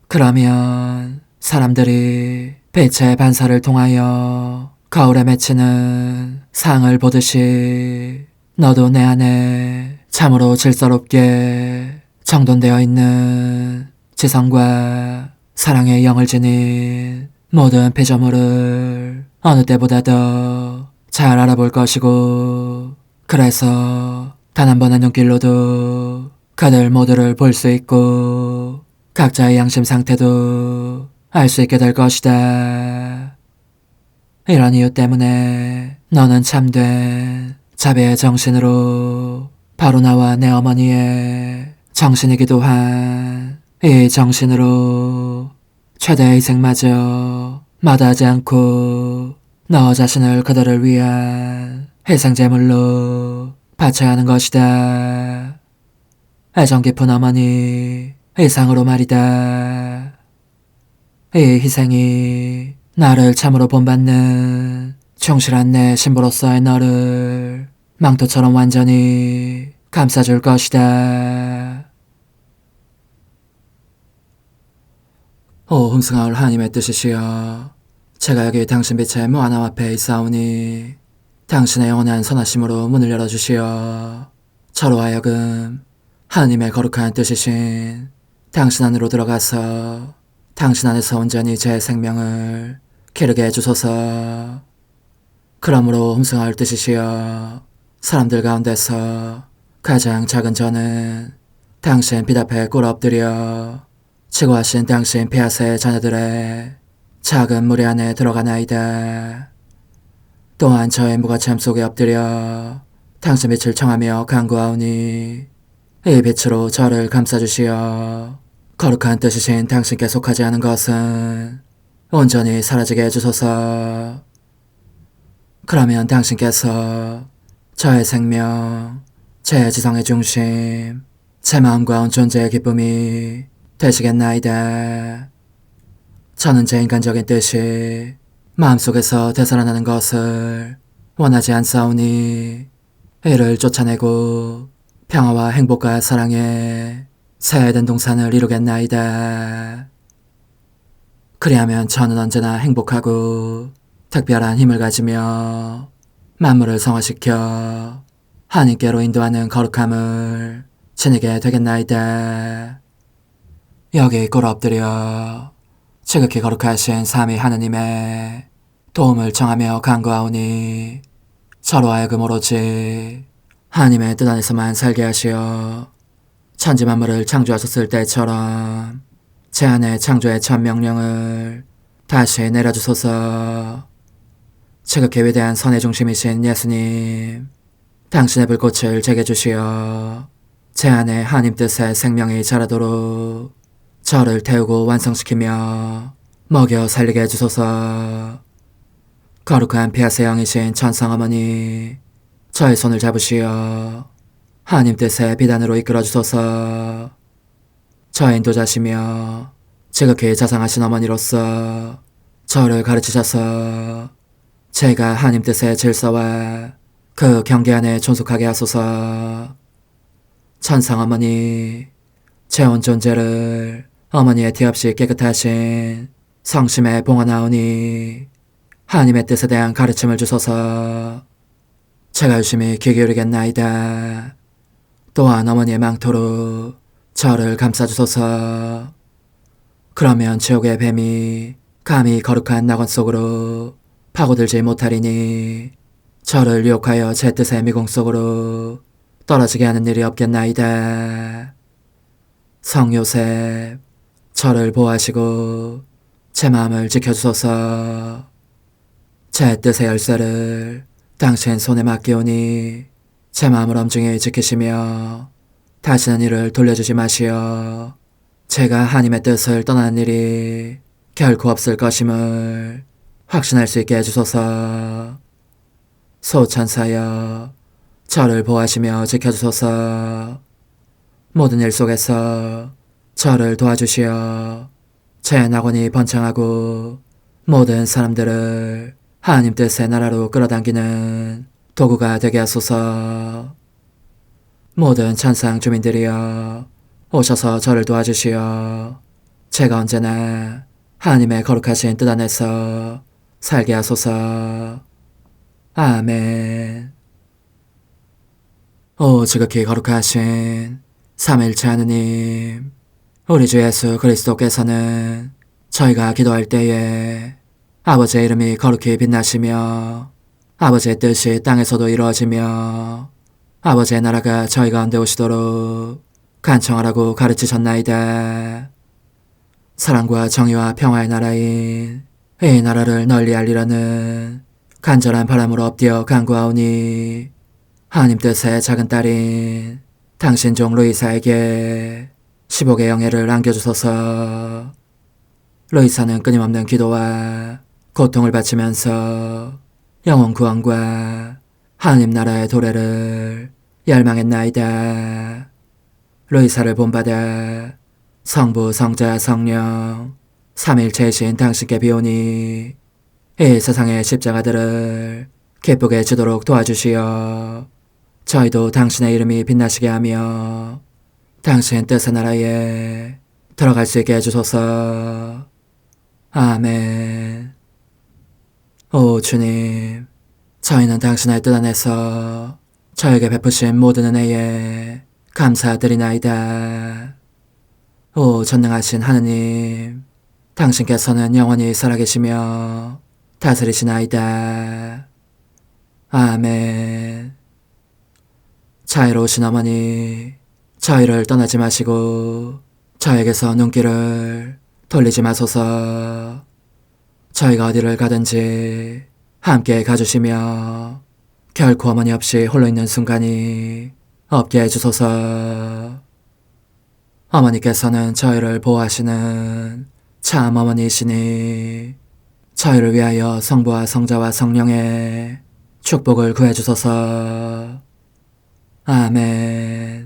그러면 사람들이 빛의 반사를 통하여 거울에 맺히는 상을 보듯이 너도 내 안에 참으로 질서롭게 정돈되어 있는 지성과 사랑의 영을 지닌 모든 피조물을 어느 때보다 더 잘 알아볼 것이고, 그래서 단 한 번의 눈길로도 그들 모두를 볼 수 있고 각자의 양심 상태도 알 수 있게 될 것이다. 이런 이유 때문에 너는 참된 자비의 정신으로 바로 나와 내 어머니의 정신이기도 한 이 정신으로 최대의 희생마저 마다하지 않고 너 자신을 그들을 위한 희생제물로 바쳐야 하는 것이다. 애정 깊은 어머니 이상으로 말이다. 이 희생이 나를 참으로 본받는 충실한 내 신부로서의 너를 망토처럼 완전히 감싸줄 것이다. 오 흥승하올 하나님의 뜻이시여, 제가 여기 당신 빛의 무한함 앞에 있사오니 당신의 영원한 선하심으로 문을 열어주시어 저로 하여금 하느님의 거룩한 뜻이신 당신 안으로 들어가서 당신 안에서 온전히 제 생명을 기르게 해주소서. 그러므로 흠숭할 뜻이시여 사람들 가운데서 가장 작은 저는 당신 빛 앞에 꿇어 엎드려 지고하신 당신 폐하세의 자녀들의 작은 무리 안에 들어가나이다. 또한 저의 무거참 속에 엎드려 당신 빛을 청하며 간구하오니 이 빛으로 저를 감싸주시어 거룩한 뜻이신 당신께 속하지 않은 것은 온전히 사라지게 해주소서. 그러면 당신께서 저의 생명, 제 지성의 중심, 제 마음과 온 존재의 기쁨이 되시겠나이다. 저는 제 인간적인 뜻이 마음속에서 되살아나는 것을 원하지 않사오니 이를 쫓아내고 평화와 행복과 사랑의 새 에덴 동산을 이루겠나이다. 그리하면 저는 언제나 행복하고 특별한 힘을 가지며 만물을 성화시켜 하나님께로 인도하는 거룩함을 지니게 되겠나이다. 여기 꿇어 엎드려 지극히 거룩하신 삼위 하느님의 도움을 청하며 간구하오니 저로 하여금 오로지 하나님의 뜻 안에서만 살게 하시어 천지 만물을 창조하셨을 때처럼 제 안에 창조의 첫 명령을 다시 내려주소서. 지극히 위대한 선의 중심이신 예수님, 당신의 불꽃을 제게 주시어 제 안에 하나님 뜻의 생명이 자라도록 저를 태우고 완성시키며 먹여 살리게 해주소서. 거룩한 피아세 영이신 천상어머니, 저의 손을 잡으시어 하나님 뜻의 비단으로 이끌어주소서. 저의 인도자시며 지극히 자상하신 어머니로서 저를 가르치셔서 제가 하나님 뜻의 질서와 그 경계 안에 존속하게 하소서. 천상어머니, 제 온 존재를 어머니의 티 없이 깨끗하신 성심에 봉헌하오니 하나님의 뜻에 대한 가르침을 주소서. 제가 열심히 귀 기울이겠나이다. 또한 어머니의 망토로 저를 감싸주소서. 그러면 지옥의 뱀이 감히 거룩한 낙원 속으로 파고들지 못하리니 저를 유혹하여 제 뜻의 미궁 속으로 떨어지게 하는 일이 없겠나이다. 성요셉, 저를 보호하시고 제 마음을 지켜주소서. 제 뜻의 열쇠를 당신 손에 맡기오니 제 마음을 엄중히 지키시며 다시는 이를 돌려주지 마시어 제가 하나님의 뜻을 떠나는 일이 결코 없을 것임을 확신할 수 있게 해주소서. 소천사여, 저를 보호하시며 지켜주소서. 모든 일 속에서 저를 도와주시어 제 낙원이 번창하고 모든 사람들을 하나님 뜻의 나라로 끌어당기는 도구가 되게 하소서. 모든 천상 주민들이여, 오셔서 저를 도와주시어 제가 언제나 하나님의 거룩하신 뜻 안에서 살게 하소서. 아멘. 오 지극히 거룩하신 삼일체 하느님, 우리 주 예수 그리스도께서는 저희가 기도할 때에 아버지의 이름이 거룩히 빛나시며 아버지의 뜻이 땅에서도 이루어지며 아버지의 나라가 저희 가운데 오시도록 간청하라고 가르치셨나이다. 사랑과 정의와 평화의 나라인 이 나라를 널리 알리려는 간절한 바람으로 엎드려 간구하오니 하나님 뜻의 작은 딸인 당신 종 루이사에게 10억의 영예를 안겨주소서. 루이사는 끊임없는 기도와 고통을 바치면서 영혼 구원과 하나님 나라의 도래를 열망했나이다. 루이사를 본받아 성부, 성자, 성령 삼일체이신 당신께 비오니 이 세상의 십자가들을 기쁘게 지도록 도와주시어 저희도 당신의 이름이 빛나시게 하며 당신 뜻의 나라에 들어갈 수 있게 해주소서. 아멘. 오 주님, 저희는 당신의 뜻 안에서 저에게 베푸신 모든 은혜에 감사드리나이다. 오 전능하신 하느님, 당신께서는 영원히 살아계시며 다스리시나이다. 아멘. 자애로우신 어머니, 저희를 떠나지 마시고 저에게서 눈길을 돌리지 마소서. 저희가 어디를 가든지 함께 가주시며 결코 어머니 없이 홀로 있는 순간이 없게 해주소서. 어머니께서는 저희를 보호하시는 참 어머니이시니 저희를 위하여 성부와 성자와 성령의 축복을 구해주소서. 아멘.